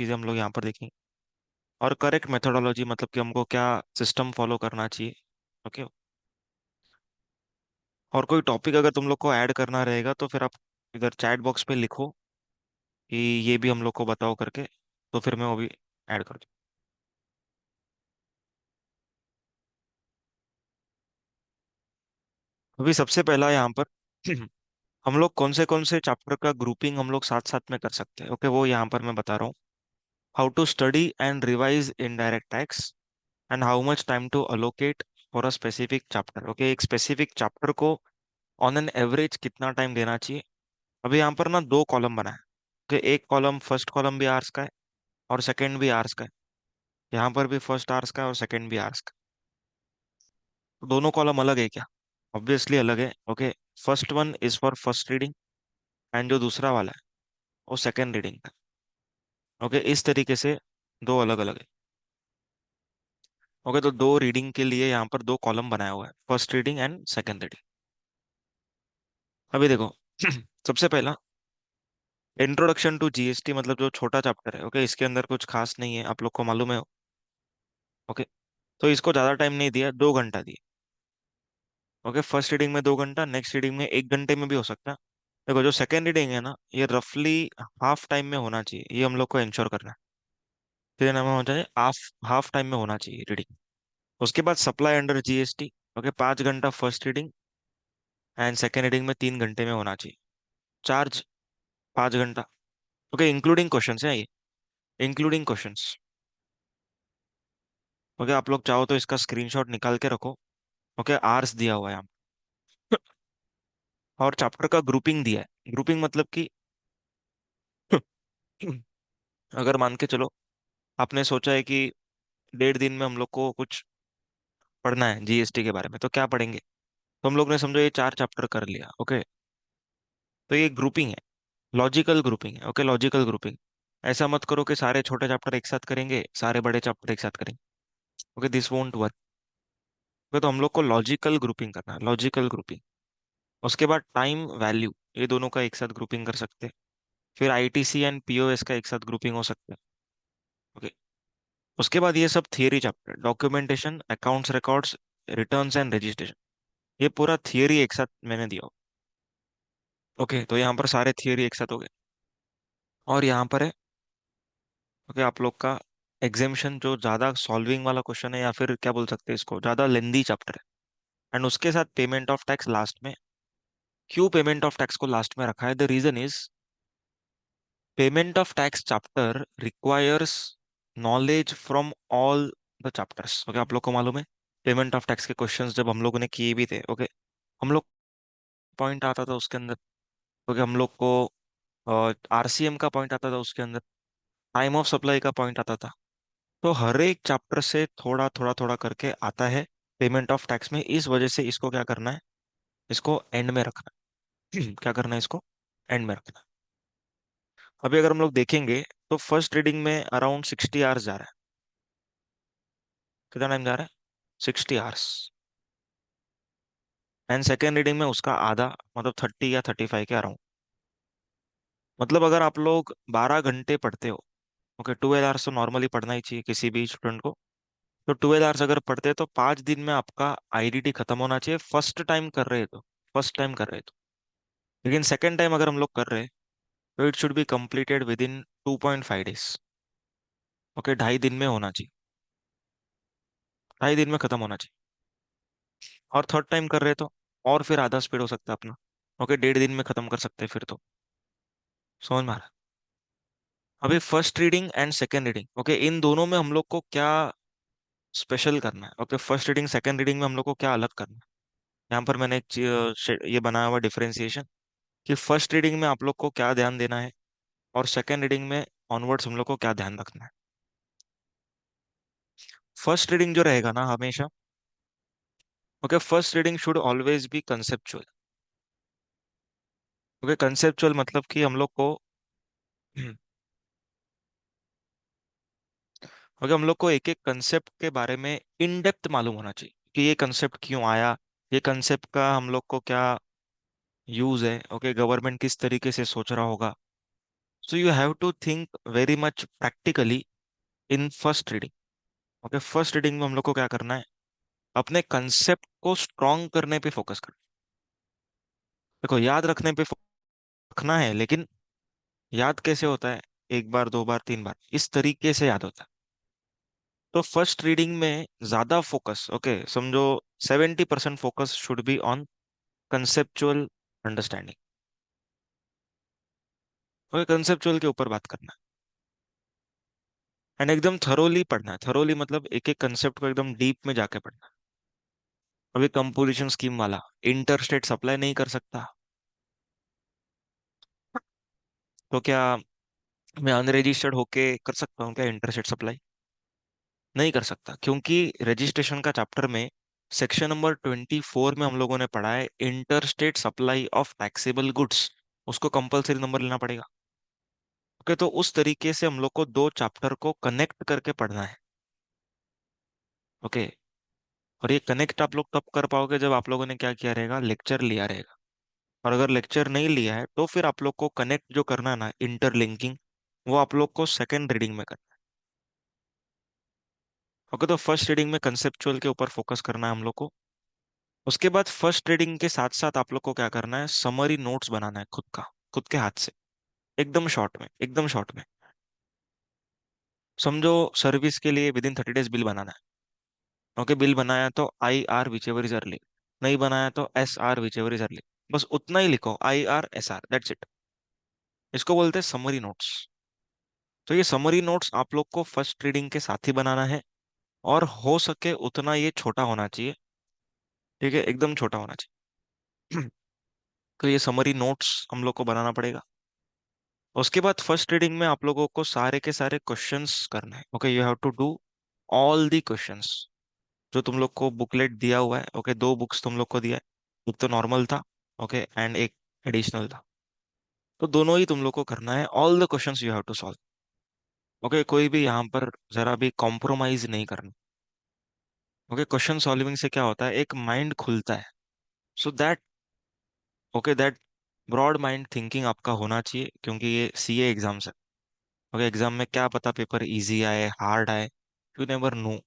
चीजें हम लोग यहाँ पर देखेंगे। और करेक्ट मेथोडोलॉजी मतलब कि हमको क्या सिस्टम फॉलो करना चाहिए। ओके। और कोई टॉपिक अगर तुम लोग को ऐड करना रहेगा तो फिर आप इधर चैट बॉक्स पे लिखो कि ये भी हम लोग को बताओ करके, तो फिर मैं वो भी ऐड कर दूँ। अभी सबसे पहला यहाँ पर हम लोग कौन से चैप्टर का ग्रुपिंग हम लोग साथ साथ में कर सकते हैं। ओके, वो यहाँ पर मैं बता रहा हूँ। How to study and revise indirect tax and how much time to allocate for a specific chapter. Okay, एक स्पेसिफिक चैप्टर को ऑन एन एवरेज कितना टाइम देना चाहिए। अभी यहाँ पर ना दो कॉलम बना है। ओके, एक कॉलम, फर्स्ट कॉलम भी आर्स का है और सेकंड भी आर्स का है। यहाँ पर भी फर्स्ट आर्स का है और सेकंड भी आर्स का है। तो दोनों कॉलम अलग है क्या? ऑब्वियसली अलग है। Okay, first one is for first reading and जो दूसरा वाला है वो सेकंड रीडिंग का। ओके, इस तरीके से दो अलग अलग है। ओके, तो दो रीडिंग के लिए यहाँ पर दो कॉलम बनाया हुआ है, first reading and second reading. अभी देखो सबसे पहला इंट्रोडक्शन टू जीएसटी, मतलब जो छोटा चैप्टर है। ओके, इसके अंदर कुछ खास नहीं है, आप लोग को मालूम है। ओके, तो इसको ज्यादा टाइम नहीं दिया, 2 घंटा दिया। ओके, फर्स्ट रीडिंग में 2 घंटा, नेक्स्ट रीडिंग में 1 घंटे में भी हो सकता है। देखो, जो सेकंड रीडिंग है ना, ये रफली हाफ टाइम में होना चाहिए, ये हम लोग को इंश्योर करना है। फिर नाम हो जाए हाफ, हाफ टाइम में होना चाहिए रीडिंग। उसके बाद सप्लाई अंडर जीएसटी। ओके, 5 घंटा first reading and second reading में 3 घंटे में होना चाहिए। चार्ज 5 घंटा। ओके, इंक्लूडिंग क्वेश्चंस है ये, इंक्लूडिंग क्वेश्चंस। ओके, आप लोग चाहो तो इसका स्क्रीनशॉट निकाल के रखो। ओके, आर्स दिया हुआ है यहाँ पे। और चैप्टर का ग्रुपिंग दिया है। ग्रुपिंग मतलब कि अगर मान के चलो आपने सोचा है कि 1.5 दिन में हम लोग को कुछ पढ़ना है जीएसटी के बारे में, तो क्या पढ़ेंगे? तो हम लोग ने समझो ये 4 चैप्टर कर लिया। ओके, तो ये ग्रुपिंग है, लॉजिकल ग्रुपिंग है। Okay, logical grouping. ऐसा मत करो कि सारे छोटे चैप्टर एक साथ करेंगे, सारे बड़े चैप्टर एक साथ करेंगे। Okay, this won't work. तो हम लोग को लॉजिकल ग्रुपिंग करना है, लॉजिकल ग्रुपिंग। उसके बाद टाइम वैल्यू, ये दोनों का एक साथ ग्रुपिंग कर सकते हैं। फिर आईटीसी एंड पीओएस का एक साथ ग्रुपिंग हो सकता है। ओके, उसके बाद ये सब theory chapter, documentation, accounts records, returns and registration, ये पूरा थियरी एक साथ मैंने दिया। ओके, तो यहाँ पर सारे थियरी एक साथ हो गए। और यहाँ पर है, ओके, आप लोग का एग्जामेशन जो ज्यादा सॉल्विंग वाला क्वेश्चन है, या फिर क्या बोल सकते हैं इसको, ज्यादा लेंदी चैप्टर है। एंड उसके साथ पेमेंट ऑफ टैक्स लास्ट में। क्यों पेमेंट ऑफ टैक्स को लास्ट में रखा है? The reason is payment of tax chapter requires knowledge from all the chapters. Okay, आप लोग को मालूम है पेमेंट ऑफ टैक्स के क्वेश्चंस जब हम लोगों ने किए भी थे। ओके, हम लोग पॉइंट आता था उसके अंदर। ओके, हम लोग को आरसीएम का पॉइंट आता था उसके अंदर, टाइम ऑफ सप्लाई का पॉइंट आता था। तो हर एक चैप्टर से थोड़ा थोड़ा थोड़ा करके आता है पेमेंट ऑफ टैक्स में। इस वजह से इसको क्या करना है, इसको एंड में रखना है। क्या करना है इसको? एंड में रखना है। अभी अगर हम लोग देखेंगे तो फर्स्ट रीडिंग में अराउंड 60 आवर्स जा रहा है। कितना टाइम जा रहा है? 60 आवर्स। एंड सेकेंड रीडिंग में उसका आधा, मतलब 30 या 35 के अराउंड। मतलब अगर आप लोग 12 घंटे पढ़ते हो, ओके, 12 आवर्स तो नॉर्मली पढ़ना ही चाहिए किसी भी स्टूडेंट को। तो 12 आवर्स अगर पढ़ते हैं तो 5 दिन में आपका आईडीटी खत्म होना चाहिए, फर्स्ट टाइम कर रहे हैं तो। फर्स्ट टाइम कर रहे हैं तो। लेकिन सेकेंड टाइम अगर हम लोग कर रहे हैं तो it should be completed with in 2.5 days. Okay, 2.5 दिन में होना चाहिए, 2.5 दिन में खत्म होना चाहिए। और थर्ड टाइम कर रहे हैं तो और फिर आधा स्पीड हो सकता है अपना। ओके, 1.5 दिन में खत्म कर सकते हैं फिर तो। समझ में आ रहा है? अभी first reading and second reading, okay, इन दोनों में हम लोग को क्या स्पेशल करना है? Okay, first reading second reading में हम लोग को क्या अलग करना है? यहाँ पर मैंने एक ये बनाया हुआ डिफरेंशिएशन कि फर्स्ट रीडिंग में आप लोग को क्या ध्यान देना है और सेकेंड रीडिंग में ऑनवर्ड्स हम लोग को क्या ध्यान रखना है। फर्स्ट रीडिंग जो रहेगा ना हमेशा, okay, first reading should always be conceptual. Okay, conceptual मतलब कि हम लोग को ओके, हम लोग को एक एक कंसेप्ट के बारे में इन डेप्थ मालूम होना चाहिए कि ये कंसेप्ट क्यों आया, ये कंसेप्ट का हम लोग को क्या यूज है। ओके, गवर्नमेंट किस तरीके से सोच रहा होगा। So you have to think very much practically in first reading. Okay, first reading में हम लोग को क्या करना है, अपने कंसेप्ट को स्ट्रॉन्ग करने पे फोकस करना। देखो, याद रखने पे रखना है, लेकिन याद कैसे होता है, एक बार, दो बार, तीन बार, इस तरीके से याद होता है। तो फर्स्ट रीडिंग में ज्यादा फोकस, ओके समझो, 70% focus should be on conceptual understanding. Okay, conceptual के ऊपर बात करना है, एंड एकदम थरोली पढ़ना है। थरोली मतलब एक एक कंसेप्ट को एकदम डीप में जाके पढ़ना है। अभी कंपोजिशन स्कीम वाला इंटर स्टेट सप्लाई नहीं कर सकता, तो क्या मैं अनरजिस्टर्ड होके कर सकता हूँ क्या इंटर स्टेट सप्लाई? नहीं कर सकता, क्योंकि रजिस्ट्रेशन का चैप्टर में सेक्शन नंबर 24 में हम लोगों ने पढ़ा है inter state supply of taxable goods, उसको कंपलसरी नंबर लेना पड़ेगा। ओके, तो उस तरीके से हम लोग को दो चैप्टर को कनेक्ट करके पढ़ना है। ओके, और ये कनेक्ट आप लोग तब कर पाओगे जब आप लोगों ने क्या किया रहेगा, लेक्चर लिया रहेगा। और अगर लेक्चर नहीं लिया है तो फिर आप लोग को कनेक्ट जो करना है ना, इंटरलिंकिंग, वो आप लोग को सेकंड रीडिंग में करना है। ओके, तो फर्स्ट रीडिंग में कंसेप्चुअल के ऊपर फोकस करना है हम लोग को। उसके बाद फर्स्ट रीडिंग के साथ साथ आप लोग को क्या करना है, समरी नोट्स बनाना है खुद का, खुद के हाथ से, एकदम शॉर्ट में, एकदम शॉर्ट में। समझो, सर्विस के लिए विद इन 30 डेज बिल बनाना है। ओके, बिल बनाया तो IR which ever is early, नहीं बनाया तो SR which ever is early, बस उतना ही लिखो, IR SR, दैट्स इट। इसको बोलते हैं समरी नोट्स। तो ये समरी नोट्स आप लोग को फर्स्ट रीडिंग के साथ ही बनाना है, और हो सके उतना ये छोटा होना चाहिए। ठीक है, एकदम छोटा होना चाहिए। तो ये समरी नोट्स हम लोग को बनाना पड़ेगा। उसके बाद फर्स्ट रीडिंग में आप लोगों को सारे के सारे क्वेश्चंस करना है। Okay, you have to do all the questions जो तुम लोग को बुकलेट दिया हुआ है। ओके, दो बुक्स तुम लोग को दिया है, एक तो नॉर्मल था, ओके, एंड एक एडिशनल था। तो दोनों ही तुम लोग को करना है, all the questions you have to solve. Okay, कोई भी यहाँ पर जरा भी कॉम्प्रोमाइज नहीं करना। ओके, क्वेश्चन सॉल्विंग से क्या होता है, एक माइंड खुलता है। So that, okay, that broad mind thinking आपका होना चाहिए, क्योंकि ये CA एग्जाम्स है। ओके, एग्जाम में क्या पता पेपर इजी आए, हार्ड आए, you never know.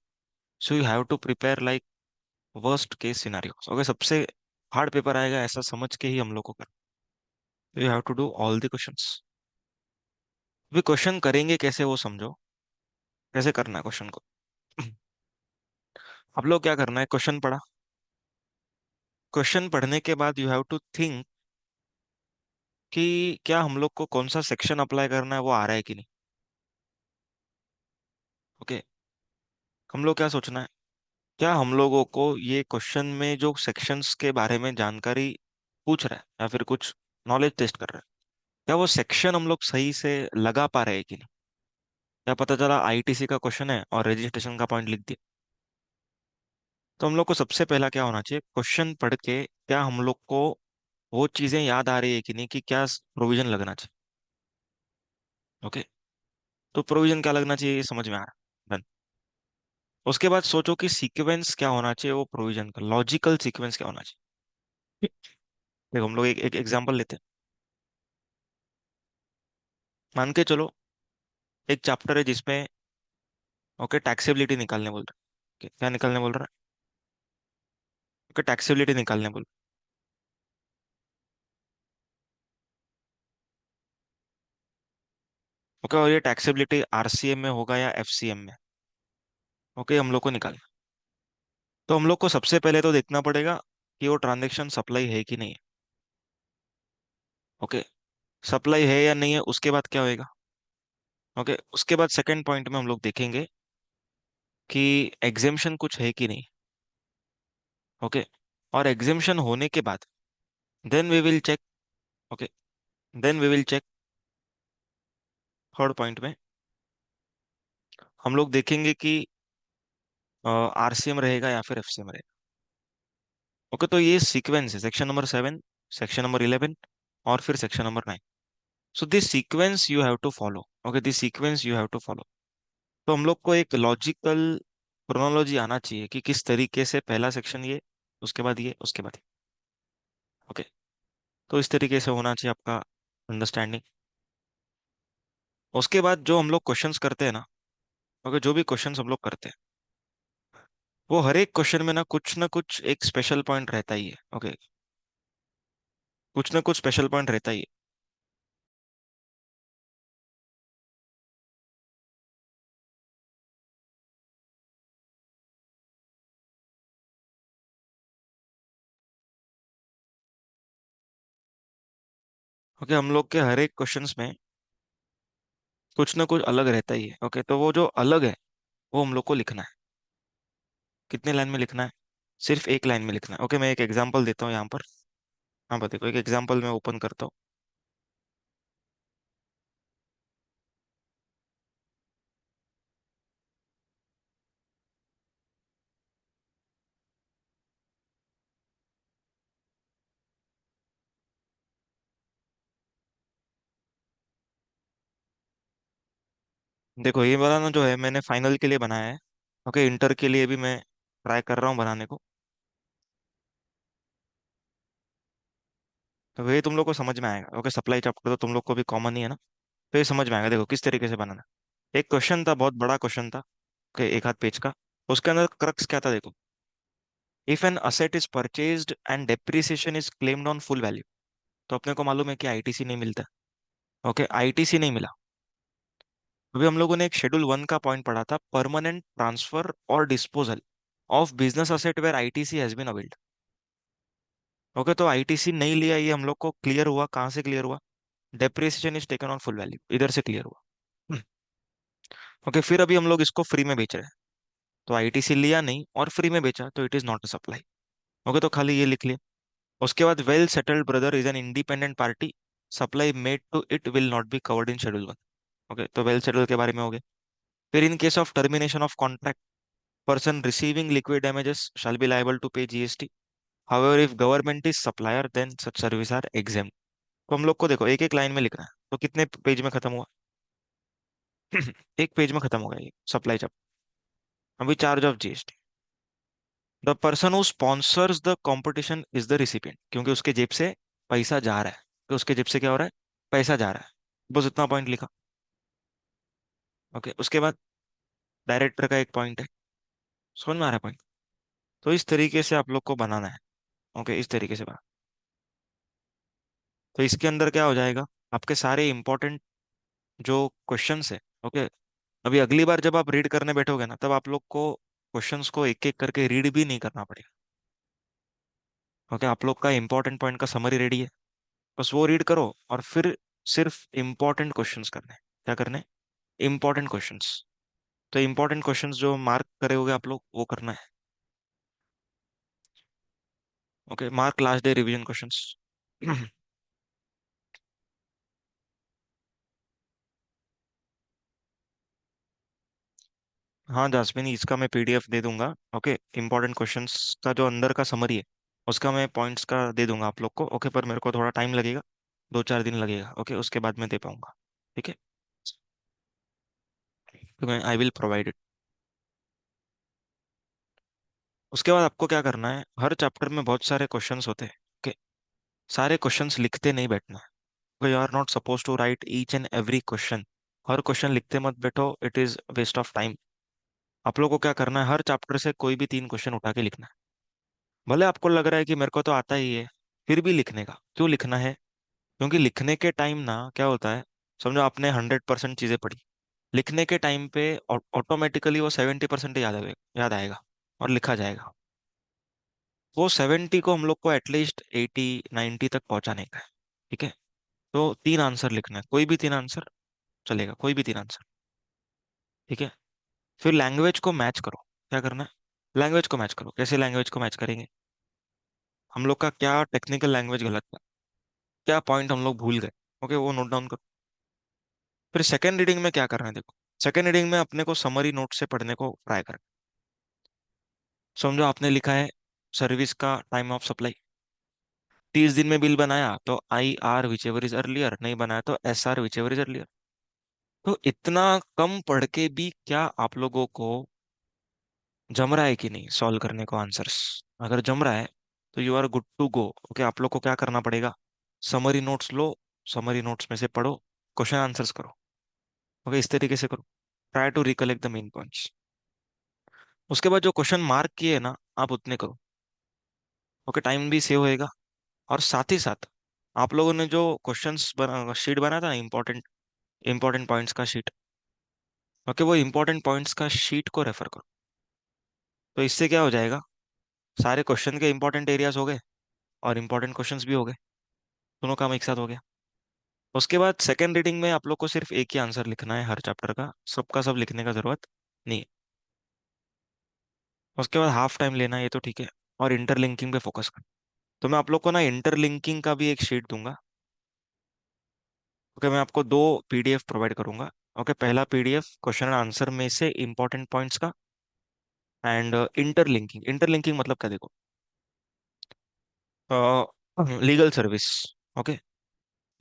So you have to prepare like worst case scenario. Okay, सबसे हार्ड पेपर आएगा ऐसा समझ के ही हम लोग को कर, you have to do all the questions. अभी क्वेश्चन करेंगे कैसे वो समझो, कैसे करना है क्वेश्चन को। आप लोग क्या करना है, क्वेश्चन पढ़ा, क्वेश्चन पढ़ने के बाद यू हैव टू थिंक कि क्या हम लोग को कौन सा सेक्शन अप्लाई करना है, वो आ रहा है कि नहीं। ओके, हम लोग क्या सोचना है, क्या हम लोगों को ये क्वेश्चन में जो सेक्शंस के बारे में जानकारी पूछ रहा है या फिर कुछ नॉलेज टेस्ट कर रहा है, क्या वो सेक्शन हम लोग सही से लगा पा रहे हैं कि नहीं। क्या पता चला ITC का क्वेश्चन है और रजिस्ट्रेशन का पॉइंट लिख दिया। तो हम लोग को सबसे पहला क्या होना चाहिए, क्वेश्चन पढ़ के क्या हम लोग को वो चीजें याद आ रही है कि नहीं, कि क्या प्रोविजन लगना चाहिए। ओके, तो प्रोविजन क्या लगना चाहिए ये समझ में आ रहा है। Done। उसके बाद सोचो कि सीक्वेंस क्या होना चाहिए, वो प्रोविजन का लॉजिकल सीक्वेंस क्या होना चाहिए। देखो, हम लोग एक एक एग्जांपल लेते हैं। मान के चलो, एक चैप्टर है जिसमें, ओके, टैक्सेबिलिटी निकालने बोल रहा है। क्या निकालने बोल रहा है, ओके, टैक्सेबिलिटी निकालने बोल। ओके, और ये टैक्सेबिलिटी RCM में होगा या FCM में। ओके, हम लोग को निकालना, तो हम लोग को सबसे पहले तो देखना पड़ेगा कि वो ट्रांजेक्शन सप्लाई है कि नहीं है। ओके, सप्लाई है या नहीं है, उसके बाद क्या होएगा। ओके, उसके बाद सेकंड पॉइंट में हम लोग देखेंगे कि एग्जेम्पशन कुछ है कि नहीं। ओके, और एग्जेम्पशन होने के बाद then we will check. Okay, then we will check third point में हम लोग देखेंगे कि RCM रहेगा या फिर FCM रहेगा। ओके, तो ये सीक्वेंस है, सेक्शन नंबर 7, सेक्शन नंबर 11, और फिर section number 9। So this sequence you have to follow. Okay, this sequence you have to follow. तो हम लोग को एक लॉजिकल क्रोनोलॉजी आना चाहिए कि किस तरीके से पहला सेक्शन ये, उसके बाद ये, उसके बाद ये। ओके, तो इस तरीके से होना चाहिए आपका अंडरस्टैंडिंग। उसके बाद जो हम लोग क्वेश्चंस करते हैं ना, ओके, जो भी क्वेश्चंस हम लोग करते हैं, वो हर एक क्वेश्चन में ना कुछ एक स्पेशल पॉइंट रहता ही है, ओके। कुछ ना कुछ स्पेशल पॉइंट रहता ही है। ओके, हम लोग के हर एक क्वेश्चंस में कुछ ना कुछ अलग रहता ही है, ओके। तो वो जो अलग है वो हम लोग को लिखना है। कितने लाइन में लिखना है? सिर्फ एक लाइन में लिखना है, ओके। मैं एक एग्जांपल देता हूँ यहाँ पर। हाँ, पर देखो, एक एग्जांपल मैं ओपन करता हूँ। देखो, ये वाला ना जो है मैंने फाइनल के लिए बनाया है, ओके। इंटर के लिए भी मैं ट्राई कर रहा हूँ बनाने को। तो ये तुम लोग को समझ में आएगा, ओके। सप्लाई चैप्टर तो तुम लोग को भी कॉमन ही है ना। तो ये समझ में आएगा, देखो किस तरीके से बनाना। एक क्वेश्चन था, बहुत बड़ा क्वेश्चन था, ओके, एक हाथ पेज का। उसके अंदर क्रक्स क्या था, देखो। If an asset is purchased and depreciation is claimed on full value. तो अपने को मालूम है कि आईटीसी नहीं मिलता, ओके। आईटीसी नहीं मिला। अभी हम लोगों ने एक शेड्यूल 1 का पॉइंट पढ़ा था, परमानेंट ट्रांसफर और disposal of business asset where ITC has been availed. Okay, तो आईटीसी नहीं लिया, ये हम लोग को क्लियर हुआ। कहाँ से क्लियर हुआ? Depreciation is taken on full value, इधर से क्लियर हुआ। ओके, फिर अभी हम लोग इसको फ्री में बेच रहे हैं। तो आईटीसी लिया नहीं और फ्री में बेचा, तो it is not a supply. Okay, तो खाली ये लिख लिया। उसके बाद well settled brother is an independent party, supply made to it will not be covered in schedule 1। Okay, तो वेल सेटल्ड के बारे में हो गया। फिर in case of termination of contract, person receiving liquid damages shall be liable to pay GST. However, if government is supplier, then such services are exempt. तो हम लोग को देखो एक एक लाइन में लिखना है। तो कितने पेज में खत्म हुआ? एक पेज में खत्म हो गया ये सप्लाई जब। अभी charge of GST, the person who sponsors the competition is the recipient, क्योंकि उसके जेब से पैसा जा रहा है। तो उसके जेब से क्या हो रहा है? पैसा जा रहा है। बस इतना पॉइंट लिखा, ओके। उसके बाद डायरेक्टर का एक पॉइंट है। समझ में आ रहा है पॉइंट? तो इस तरीके से आप लोग को बनाना है, ओके। इस तरीके से बना। तो इसके अंदर क्या हो जाएगा? आपके सारे इंपॉर्टेंट जो क्वेश्चंस है, ओके। अभी अगली बार जब आप रीड करने बैठोगे ना, तब आप लोग को क्वेश्चंस को एक एक करके रीड भी नहीं करना पड़ेगा, ओके। आप लोग का इंपॉर्टेंट पॉइंट का समरी रेडी है, बस वो रीड करो और फिर सिर्फ इंपॉर्टेंट क्वेश्चंस करने हैं। क्या करने? Important questions. तो इंपॉर्टेंट क्वेश्चंस जो मार्क करे होगे आप लोग, वो करना है, okay. Mark last day revision questions. हाँ जासमीन, इसका मैं पीडीएफ दे दूंगा, ओके। इंपॉर्टेंट क्वेश्चंस का जो अंदर का समरी है, उसका मैं पॉइंट्स का दे दूंगा आप लोग को, ओके। पर मेरे को थोड़ा टाइम लगेगा, 2-4 दिन लगेगा, ओके। उसके बाद मैं दे पाऊंगा, ठीक है। तो मैं आई विल प्रोवाइड इट। उसके बाद आपको क्या करना है, हर चैप्टर में बहुत सारे क्वेश्चंस होते हैं, ओके। सारे क्वेश्चंस लिखते नहीं बैठना है। You are not suppose to write each and every question. हर क्वेश्चन लिखते मत बैठो, it is waste of time. आप लोगों को क्या करना है, हर चैप्टर से कोई भी 3 क्वेश्चन उठा के लिखना है। भले आपको लग रहा है कि मेरे को तो आता ही है, फिर भी लिखने का क्यों लिखना है? क्योंकि लिखने के टाइम ना क्या होता है, समझो आपने 100% चीजें पढ़ी, लिखने के टाइम पे ऑटोमेटिकली वो 70% याद आएगा और लिखा जाएगा। वो 70 को हम लोग को एटलीस्ट 80-90 तक पहुंचाने का है, ठीक है। तो 3 आंसर लिखना है, कोई भी 3 आंसर चलेगा, कोई भी 3 आंसर, ठीक है। फिर लैंग्वेज को मैच करो। क्या करना है? लैंग्वेज को मैच करो। कैसे लैंग्वेज को मैच करेंगे? हम लोग का क्या टेक्निकल लैंग्वेज गलत था, क्या पॉइंट हम लोग भूल गए, ओके, वो नोट डाउन करो। फिर सेकेंड रीडिंग में क्या करना है, देखो। सेकेंड रीडिंग में अपने को समरी नोट से पढ़ने को ट्राई करना। समझो आपने लिखा है सर्विस का टाइम ऑफ सप्लाई, 30 दिन में बिल बनाया तो I R which ever is earlier, नहीं बनाया तो S R which ever is earlier. तो इतना कम पढ़ के भी क्या आप लोगों को जम रहा है कि नहीं सॉल्व करने को आंसर्स? अगर जम रहा है तो you are good to go, okay. आप लोग को क्या करना पड़ेगा? समरी नोट्स लो, समरी नोट्स में से पढ़ो, क्वेश्चन आंसर्स करो। ओके, इस तरीके से करो। Try to recollect the main points. उसके बाद जो क्वेश्चन मार्क किए ना, आप उतने करो। ओके, टाइम भी सेव होएगा। और साथ ही साथ आप लोगों ने जो क्वेश्चंस शीट बनाया था ना, इंपॉर्टेंट इंपॉर्टेंट पॉइंट्स का शीट। ओके, वो इंपॉर्टेंट पॉइंट्स का शीट को रेफर करो। तो इससे क्या हो जाएगा, सारे क्वेश्चन के इंपॉर्टेंट एरियाज हो गए और इंपॉर्टेंट क्वेश्चंस भी हो गए। दोनों काम एक साथ हो गया। उसके बाद सेकेंड रीडिंग में आप लोग को सिर्फ एक ही आंसर लिखना है हर चैप्टर का, सबका सब लिखने का जरूरत नहीं है। उसके बाद हाफ टाइम लेना है, ये तो ठीक है। और इंटरलिंकिंग पे फोकस करना। तो मैं आप लोग को ना इंटरलिंकिंग का भी एक शीट दूंगा। ओके, मैं आपको दो पीडीएफ प्रोवाइड करूंगा। ओके, पहला पीडीएफ क्वेश्चन एंड आंसर में से इंपॉर्टेंट पॉइंट्स का, एंड इंटरलिंकिंग। इंटरलिंकिंग मतलब क्या, देखो, legal service. Okay,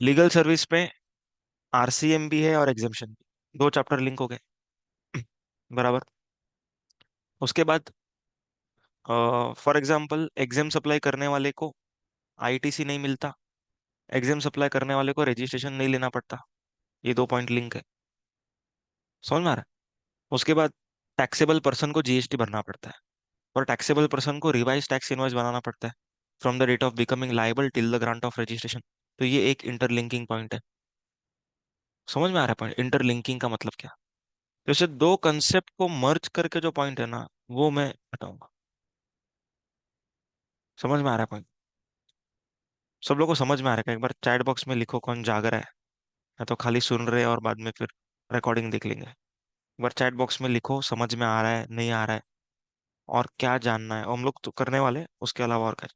legal service में आरसीएम भी है और एग्जाम्शन भी, दो चैप्टर लिंक हो गए। बराबर। उसके बाद फॉर एग्जांपल एग्जाम सप्लाई करने वाले को आईटीसी नहीं मिलता, एग्जाम सप्लाई करने वाले को रजिस्ट्रेशन नहीं लेना पड़ता। ये दो पॉइंट लिंक है। समझ में आ रहा है? उसके बाद टैक्सेबल पर्सन को जीएसटी भरना पड़ता है, और टैक्सेबल पर्सन को रिवाइज टैक्स इनवॉइस बनाना पड़ता है from the date of becoming liable till the grant of registration. तो ये एक इंटरलिंकिंग पॉइंट है। समझ में आ रहा है पॉइंट इंटरलिंकिंग का मतलब क्या? जैसे दो कंसेप्ट को मर्ज करके जो पॉइंट है ना, वो मैं बताऊंगा। समझ में आ रहा है पॉइंट? सब लोगों को समझ में आ रहा है? एक बार चैट बॉक्स में लिखो कौन जाग रहा है, या तो खाली सुन रहे हैं और बाद में फिर रिकॉर्डिंग देख लेंगे। एक बार चैट बॉक्स में लिखो समझ में आ रहा है, नहीं आ रहा है, और क्या जानना है, और हम लोग तो करने वाले हैं, उसके अलावा और करें।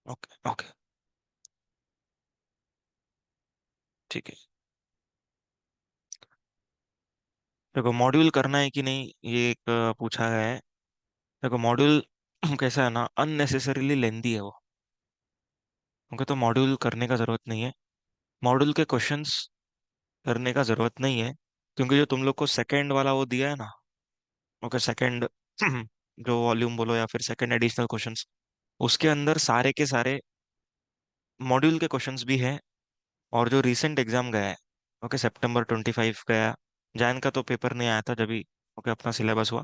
ओके ओके, ठीक है। देखो, मॉड्यूल करना है कि नहीं, ये एक पूछा गया है। देखो, मॉड्यूल कैसा है ना, अननेसेसरीली लेंदी है वो। ओके, तो मॉड्यूल करने का जरूरत नहीं है। मॉड्यूल के क्वेश्चंस करने का जरूरत नहीं है, क्योंकि जो तुम लोग को सेकंड वाला वो दिया है ना, ओके, सेकंड जो वॉल्यूम बोलो या फिर सेकंड एडिशनल क्वेश्चंस, उसके अंदर सारे के सारे मॉड्यूल के क्वेश्चंस भी हैं। और जो रीसेंट एग्जाम गया है, ओके, September 25 गया, जैन का तो पेपर नहीं आया था जब भी, ओके, अपना सिलेबस हुआ,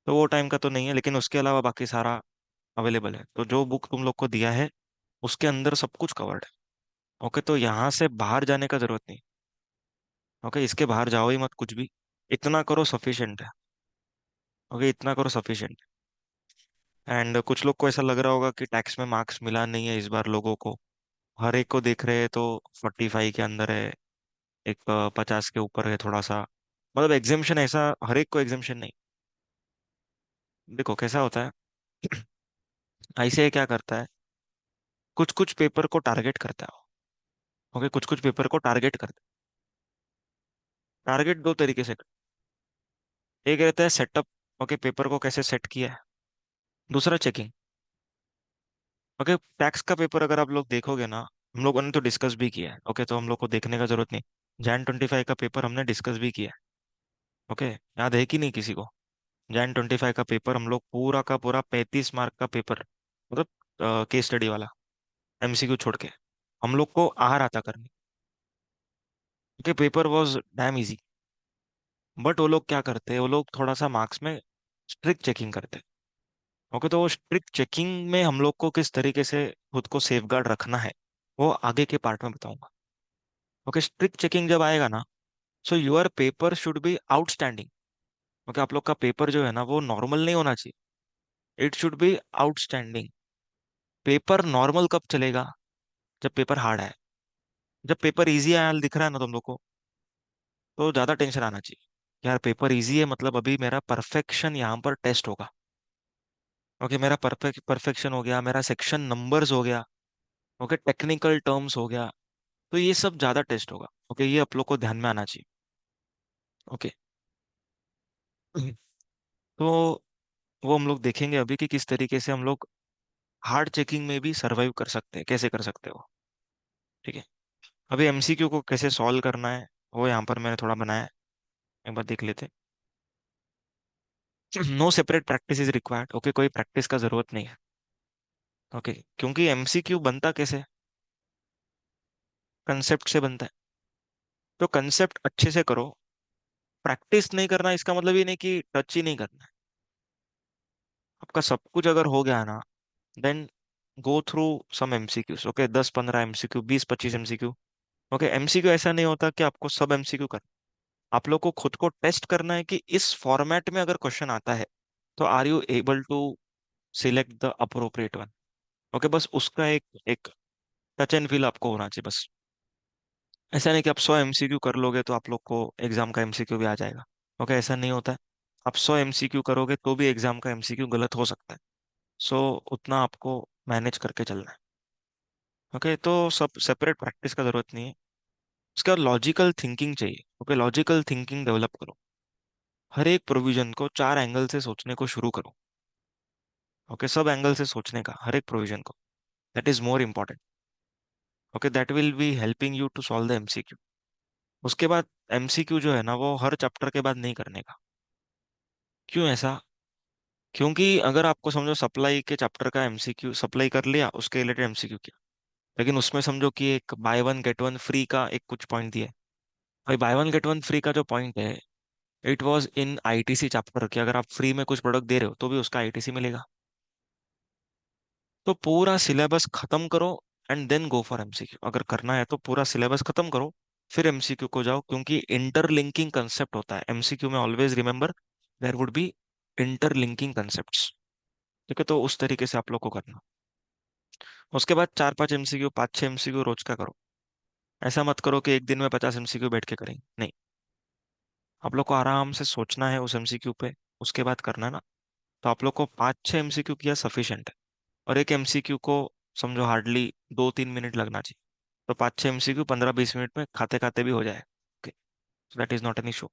तो वो टाइम का तो नहीं है, लेकिन उसके अलावा बाकी सारा अवेलेबल है। तो जो बुक तुम लोग को दिया है उसके अंदर सब कुछ कवर्ड है। ओके, तो यहाँ से बाहर जाने का जरूरत नहीं। ओके, इसके बाहर जाओ ही मत कुछ भी। इतना करो सफिशिएंट है। ओके, इतना करो सफिशिएंट। एंड कुछ लोग को ऐसा लग रहा होगा कि टैक्स में मार्क्स मिला नहीं है इस बार लोगों को, हर एक को देख रहे हैं तो 45 के अंदर है, एक 50 के ऊपर है थोड़ा सा। मतलब एग्जामेशन ऐसा हर एक को एग्जामेशन नहीं। देखो कैसा होता है, आईसीआई क्या करता है, कुछ कुछ पेपर को टारगेट करता है। ओके, कुछ कुछ पेपर को टारगेट करता है। टारगेट दो तरीके से एक रहता है सेटअप, ओके, पेपर को कैसे सेट किया है। दूसरा चेकिंग। ओके, टैक्स का पेपर अगर आप लोग देखोगे ना, हम लोगों ने तो डिस्कस भी किया है। ओके, तो हम लोग को देखने का जरूरत नहीं। Jan 25 का पेपर हमने डिस्कस भी किया है। ओके, याद है कि नहीं किसी को? Jan 25 का पेपर हम लोग पूरा का पूरा 35 मार्क का पेपर, मतलब केस स्टडी वाला, एमसीक्यू छोड़ के, हम लोग को आ रहा था करने। Okay, paper was damn easy. But वो लोग क्या करते हैं, वो लोग थोड़ा सा मार्क्स में स्ट्रिक्ट चेकिंग करते हैं। ओके, तो वो स्ट्रिक्ट चेकिंग में हम लोग को किस तरीके से खुद को सेफगार्ड रखना है, वो आगे के पार्ट में बताऊंगा। ओके, स्ट्रिक्ट चेकिंग जब आएगा ना, so your paper should be outstanding. Okay, आप लोग का पेपर जो है ना, वो नॉर्मल नहीं होना चाहिए, it should B outstanding. Paper normal कब चलेगा? जब पेपर हार्ड है। जब पेपर इजी आया दिख रहा है ना तुम लोग को, तो ज्यादा टेंशन आना चाहिए। यार पेपर इजी है, मतलब अभी मेरा परफेक्शन यहाँ पर टेस्ट होगा। ओके, मेरा परफेक्शन हो गया, मेरा सेक्शन नंबर्स हो गया, ओके, टेक्निकल टर्म्स हो गया, तो ये सब ज्यादा टेस्ट होगा। ओके, ये आप लोग को ध्यान में आना चाहिए। ओके, तो वो हम लोग देखेंगे अभी कि किस तरीके से हम लोग हार्ड चेकिंग में भी सरवाइव कर सकते हैं, कैसे कर सकते हो। ठीक है, अभी एमसीक्यू को कैसे सॉल्व करना है, वो यहाँ पर मैंने थोड़ा बनाया है, एक बार देख लेते हैं। No separate practice is required. Okay, कोई प्रैक्टिस का जरूरत नहीं है। ओके, क्योंकि एमसीक्यू बनता कैसे, कंसेप्ट से बनता है। तो कंसेप्ट अच्छे से करो। प्रैक्टिस नहीं करना इसका मतलब ये नहीं कि टच ही नहीं करना है। आपका सब कुछ अगर हो गया ना, then go through some MCQs. Okay, 10 15 MCQ, 20 25 MCQ. Okay, MCQ ऐसा नहीं होता कि आपको सब एमसीक्यू कर, आप लोग को खुद को टेस्ट करना है कि इस फॉर्मेट में अगर क्वेश्चन आता है तो are you able to select the appropriate one. Okay, बस उसका एक एक टच एंड फील आपको होना चाहिए बस। ऐसा नहीं कि आप 100 एमसीक्यू कर लोगे तो आप लोग को एग्जाम का एमसीक्यू भी आ जाएगा। ओके, ऐसा नहीं होता है। आप 100 एमसीक्यू करोगे तो भी एग्जाम का एमसीक्यू गलत हो सकता है। सो उतना आपको मैनेज करके चलना है। ओके, तो सब सेपरेट प्रैक्टिस का जरूरत नहीं है। उसके बाद लॉजिकल थिंकिंग चाहिए। ओके, लॉजिकल थिंकिंग डेवलप करो। हर एक प्रोविजन को 4 एंगल से सोचने को शुरू करो। ओके, सब एंगल से सोचने का हर एक प्रोविजन को, that is more important. Okay, that will be helping you to solve the MCQ. उसके बाद एमसीक्यू जो है ना, वो हर चैप्टर के बाद नहीं करने का। क्यों ऐसा? क्योंकि अगर आपको समझो सप्लाई के चैप्टर का एमसीक्यू सप्लाई कर लिया, उसके रिलेटेड एमसीक्यू किया, लेकिन उसमें समझो कि एक by one get one free का एक कुछ पॉइंट दिया है। भाई, by one get one free का जो पॉइंट है, it was in ITC chapter कि अगर आप फ्री में कुछ प्रोडक्ट दे रहे हो तो भी उसका आईटीसी मिलेगा। तो पूरा सिलेबस खत्म करो and then go for MCQ. अगर करना है तो पूरा सिलेबस खत्म करो, फिर एमसीक्यू को जाओ, क्योंकि इंटरलिंकिंग कंसेप्ट होता है एमसीक्यू में। Always remember, there would be interlinking concepts. ठीक है, तो उस तरीके से आप लोग को करना। उसके बाद 4 5 एमसीक्यू, 5 6 एमसीक्यू रोज का करो। ऐसा मत करो कि एक दिन में 50 एमसीक्यू बैठ के करेंगे, नहीं। आप लोग को आराम से सोचना है उस एमसीक्यू पे, उसके बाद करना है ना। तो आप लोग को 5 6 एमसीक्यू किया सफिशियंट है। और एक एमसीक्यू को समझो हार्डली 2 3 मिनट लगना चाहिए। तो 5 6 एमसीक्यू 15 20 मिनट में खाते खाते भी हो जाए। Okay, that is not an issue.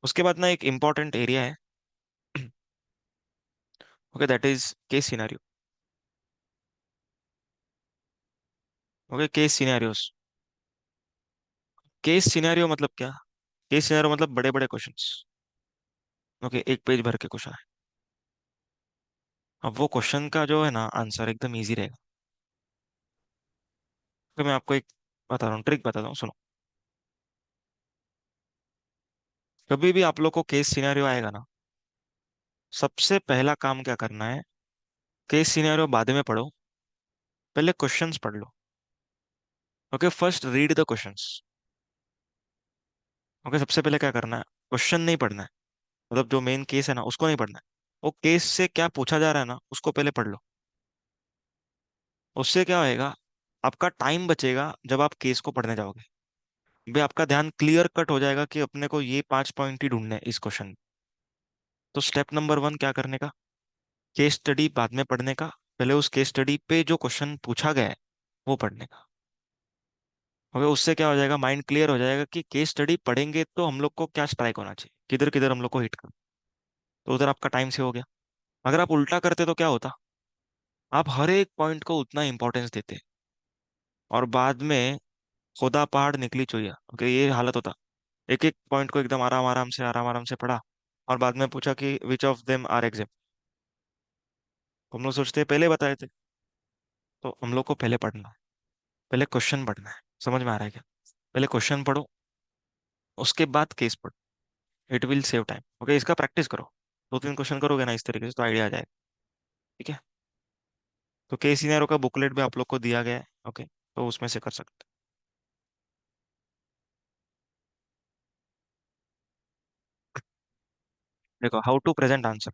उसके बाद ना एक इंपॉर्टेंट एरिया है। Okay, that is case scenario. Okay, case scenarios. Case scenario मतलब क्या? केस सिनेरियो मतलब बड़े बड़े क्वेश्चंस। ओके, एक पेज भर के क्वेश्चन है। अब वो क्वेश्चन का जो है ना आंसर एकदम इजी रहेगा। तो मैं आपको एक बता रहा हूँ, ट्रिक बताता हूँ, सुनो। कभी भी आप लोग को केस सिनेरियो आएगा ना, सबसे पहला काम क्या करना है, केस सिनेरियो बाद में पढ़ो, पहले क्वेश्चंस पढ़ लो। Okay, first read the questions. Okay, सबसे पहले क्या करना है, क्वेश्चन नहीं पढ़ना है। मतलब जो मेन केस है ना उसको नहीं पढ़ना है, वो केस से क्या पूछा जा रहा है ना उसको पहले पढ़ लो। उससे क्या होएगा, आपका टाइम बचेगा जब आप केस को पढ़ने जाओगे। भाई, आपका ध्यान क्लियर कट हो जाएगा कि अपने को ये 5 पॉइंट ही ढूंढने हैं इस क्वेश्चन में। तो स्टेप नंबर 1 क्या करने का, केस स्टडी बाद में पढ़ने का, पहले उस केस स्टडी पे जो क्वेश्चन पूछा गया है वो पढ़ने का। ओके, उससे क्या हो जाएगा, माइंड क्लियर हो जाएगा कि केस स्टडी पढ़ेंगे तो हम लोग को क्या स्ट्राइक होना चाहिए, किधर किधर हम लोग को हिट कर। तो उधर आपका टाइम से हो गया। अगर आप उल्टा करते तो क्या होता, आप हर एक पॉइंट को उतना इंपॉर्टेंस देते और बाद में खुदा पहाड़ निकली चुइया। ओके, ये हालत होता। एक एक पॉइंट को एकदम आराम आराम से पढ़ा, और बाद में पूछा कि which of them are exam. हम लोग सोचते हैं पहले बताए थे। तो हम लोग को पहले पढ़ना है, पहले क्वेश्चन पढ़ना है। समझ में आ रहा है क्या? पहले क्वेश्चन पढ़ो, उसके बाद केस पढ़ो। It will save time. Okay, इसका प्रैक्टिस करो। 2 3 क्वेश्चन करोगे ना इस तरीके से तो आइडिया आ जाएगा। ठीक है, तो केस सिनेरियो का बुकलेट भी आप लोग को दिया गया है। ओके, तो उसमें से कर सकते हैं। देखो, how to present answer.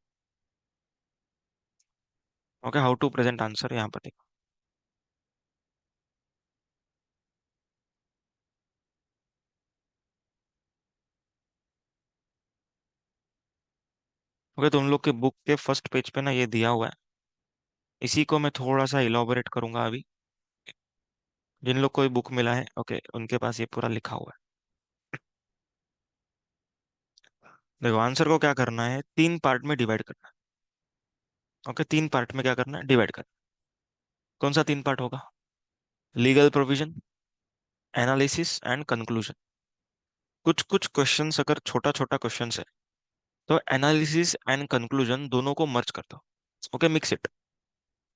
Okay, how to present answer यहाँ पर देखो। ओके, तुम लोग के बुक के फर्स्ट पेज पे ना ये दिया हुआ है। इसी को मैं थोड़ा सा इलाबोरेट करूंगा अभी। जिन लोग को ये बुक मिला है, ओके, उनके पास ये पूरा लिखा हुआ है। देखो, आंसर को क्या करना है, 3 पार्ट में डिवाइड करना है। ओके, 3 पार्ट में क्या करना है, डिवाइड करना है। कौन सा 3 पार्ट होगा? Legal provision, analysis and conclusion. कुछ कुछ क्वेश्चंस अगर छोटा छोटा क्वेश्चंस है तो एनालिसिस एंड कंक्लूजन दोनों को मर्ज कर दो। ओके, मिक्स इट,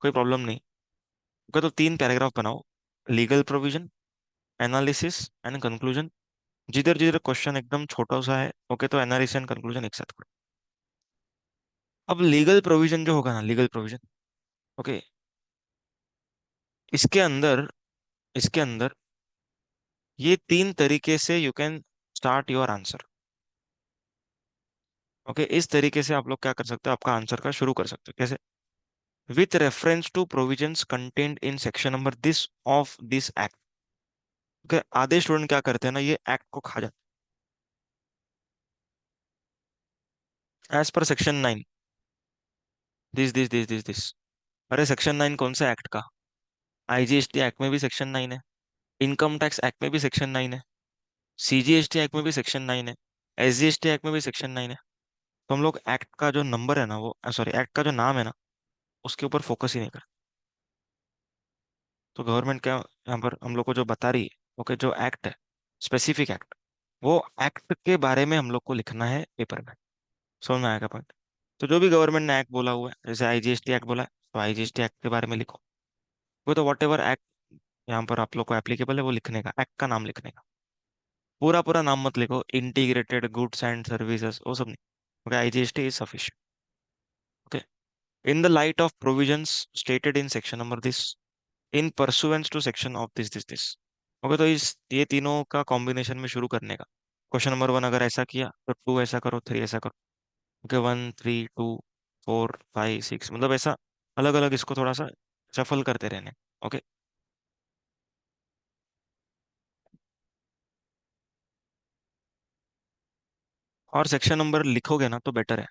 कोई प्रॉब्लम नहीं। ओके, तो 3 पैराग्राफ बनाओ। Legal provision, analysis and conclusion. जिधर जिधर क्वेश्चन एकदम छोटा सा है, ओके, तो एनालिसिस एंड कंक्लूजन एक साथ करो। अब लीगल प्रोविजन जो होगा ना, लीगल प्रोविजन, ओके, इसके अंदर, इसके अंदर ये 3 तरीके से you can start your answer. Okay, इस तरीके से आप लोग क्या कर सकते हो, आपका आंसर का शुरू कर सकते हो। कैसे? With reference to provisions content in section number this of this act. Okay, आधे स्टूडेंट क्या करते हैं ना, ये एक्ट को खा जाते हैं। As per section 9, this. अरे सेक्शन 9 कौन सा एक्ट का? आईजीएसटी एक्ट में भी सेक्शन 9 है, इनकम टैक्स एक्ट में भी सेक्शन 9 है, सीजीएसटी एक्ट में भी सेक्शन 9 है, एसजीएसटी एक्ट में भी सेक्शन 9 है। तो हम लोग एक्ट का जो नंबर है ना, वो सॉरी, एक्ट का जो नाम है ना, उसके ऊपर फोकस ही नहीं करते। तो गवर्नमेंट क्या यहाँ पर हम लोग को जो बता रही है, ओके, जो एक्ट है, स्पेसिफिक एक्ट, वो एक्ट के बारे में हम लोग को लिखना है पेपर में। समझ में आएगा पॉइंट? तो जो भी गवर्नमेंट ने एक्ट बोला हुआ है, जैसे आईजीएसटी एक्ट बोला है, तो आईजीएसटी एक्ट के बारे में लिखो। वो तो वॉट एवर एक्ट यहाँ पर आप लोग को एप्लीकेबल है, वो लिखने का, एक्ट का नाम लिखने का। पूरा पूरा नाम मत लिखो, इंटीग्रेटेड गुड्स एंड सर्विसेज, वो सब नहीं। Okay, IGST is sufficient. Okay, in the light of provisions stated in section number this, in pursuance to section of this. Okay, तो इस ये तीनों का कॉम्बिनेशन में शुरू करने का। क्वेश्चन नंबर 1 अगर ऐसा किया तो 2 ऐसा करो, 3 ऐसा करो। ओके, 1, 3, 2, 4, 5, 6, मतलब ऐसा अलग अलग इसको थोड़ा सा सफल करते रहने। ओके, और सेक्शन नंबर लिखोगे ना तो बेटर है।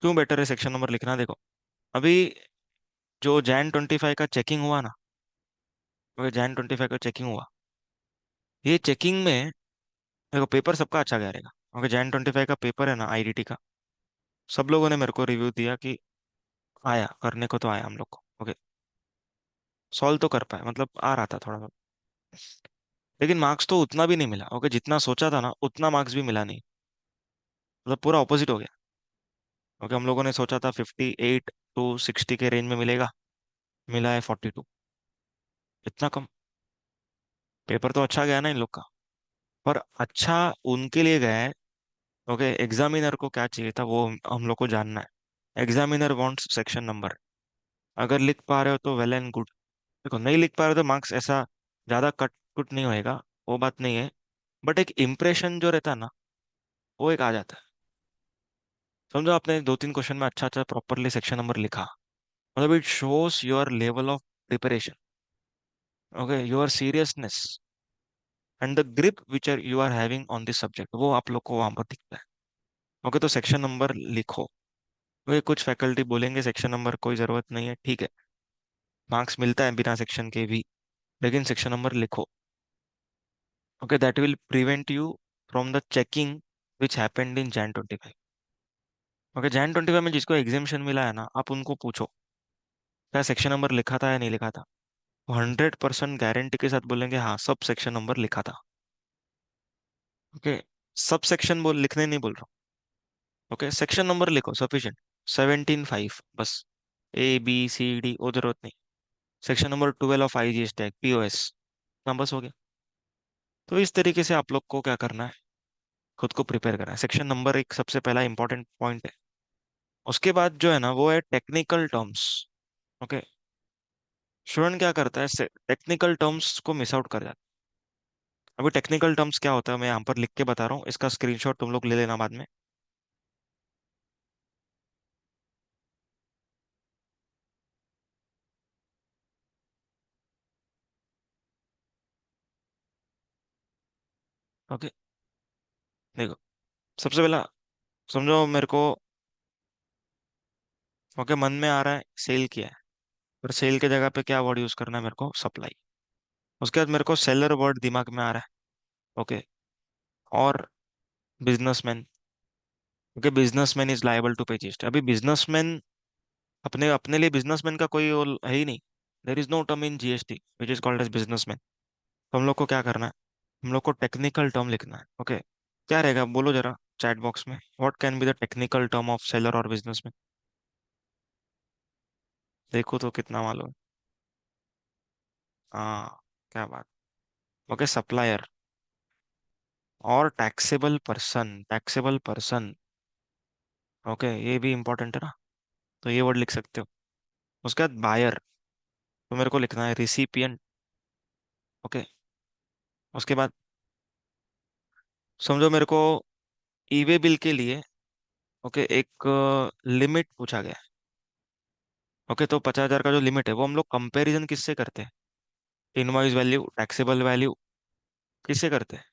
क्यों बेटर है सेक्शन नंबर लिखना? देखो, अभी जो Jan 25 का चेकिंग हुआ ना, ओके, Jan 25 का चेकिंग हुआ, ये चेकिंग में देखो पेपर सबका अच्छा गया रहेगा। ओके, Jan 25 का पेपर है ना, आईडीटी का, सब लोगों ने मेरे को रिव्यू दिया कि आया, करने को तो आया हम लोग को। ओके, सॉल्व तो कर पाए, मतलब आ रहा था थोड़ा बहुत। लेकिन मार्क्स तो उतना भी नहीं मिला। ओके, जितना सोचा था ना उतना मार्क्स भी मिला नहीं, मतलब पूरा ऑपोजिट हो गया। ओके, हम लोगों ने सोचा था 58 to 60 के रेंज में मिलेगा, मिला है 42। इतना कम? पेपर तो अच्छा गया ना इन लोग का, पर अच्छा उनके लिए गया है। ओके, एग्जामिनर को क्या चाहिए था वो हम लोग को जानना है। Examiner wants section number. अगर लिख पा रहे हो तो वेल एंड गुड। देखो, नहीं लिख पा रहे हो तो मार्क्स ऐसा ज्यादा कट कुट नहीं होएगा, वो बात नहीं है। बट एक इम्प्रेशन जो रहता है ना, वो एक आ जाता है। समझो आपने 2-3 क्वेश्चन में अच्छा अच्छा प्रॉपरली सेक्शन नंबर लिखा, मतलब it shows your level of preparation, okay, your seriousness and the grip which are you are having on this subject, वो आप लोग को वहां पर दिखता है। ओके, तो सेक्शन नंबर लिखो। वे कुछ फैकल्टी बोलेंगे सेक्शन नंबर कोई जरूरत नहीं है, ठीक है, मार्क्स मिलता है बिना सेक्शन के भी, लेकिन सेक्शन नंबर लिखो। Okay, that will prevent you from the checking which happened in Jan 25। Okay, Jan 25 में जिसको एग्जामेशन मिला है ना, आप उनको पूछो क्या सेक्शन नंबर लिखा था या नहीं लिखा था। 100% गारंटी के साथ बोलेंगे हाँ, सब सेक्शन नंबर लिखा था। ओके, सब सेक्शन बोल लिखने नहीं बोल रहा हूँ। ओके, सेक्शन नंबर लिखो, सफिशिएंट। 17-5 बस। ABCD वो जरूरत नहीं। Section number 12 of IGS tag POS, ना बस हो गया। तो इस तरीके से आप लोग को क्या करना है, खुद को प्रिपेयर करना है। सेक्शन नंबर एक सबसे पहला इंपॉर्टेंट पॉइंट है। उसके बाद जो है ना, वो है टेक्निकल टर्म्स। ओके, स्टूडेंट क्या करता है, टेक्निकल टर्म्स को मिस आउट कर जाता है। अभी टेक्निकल टर्म्स क्या होता है मैं यहाँ पर लिख के बता रहा हूँ, इसका स्क्रीनशॉट तुम लोग ले लेना बाद में। ओके, देखो, सबसे पहला समझो मेरे को। ओके, मन में आ रहा है सेल किया है, पर सेल के जगह पे क्या वर्ड यूज करना है मेरे को, सप्लाई। उसके बाद मेरे को सेलर वर्ड दिमाग में आ रहा है। ओके, और businessman. Okay, businessman is liable to pay GST. अभी बिजनेसमैन, अपने अपने लिए बिजनेसमैन का कोई वो है ही नहीं। There is no term in GST which is called as businessman. तो हम लोग को क्या करना है, हम लोग को टेक्निकल टर्म लिखना है। ओके, क्या रहेगा बोलो जरा चैट बॉक्स में, what can be the technical term of seller और बिजनेसमैन? देखो तो कितना मालूम है। हाँ, क्या बात। ओके, सप्लायर और टैक्सेबल पर्सन। ओके, ये भी इंपॉर्टेंट है ना, तो ये वर्ड लिख सकते हो। उसके बाद बायर, तो मेरे को लिखना है रिसिपिएंट। ओके, उसके बाद समझो मेरे को ई वे बिल के लिए, ओके, एक लिमिट पूछा गया है। ओके, तो 50,000 का जो लिमिट है वो हम लोग कंपैरिजन किससे करते हैं? इनवॉइस वैल्यू, टैक्सेबल वैल्यू, किससे करते हैं?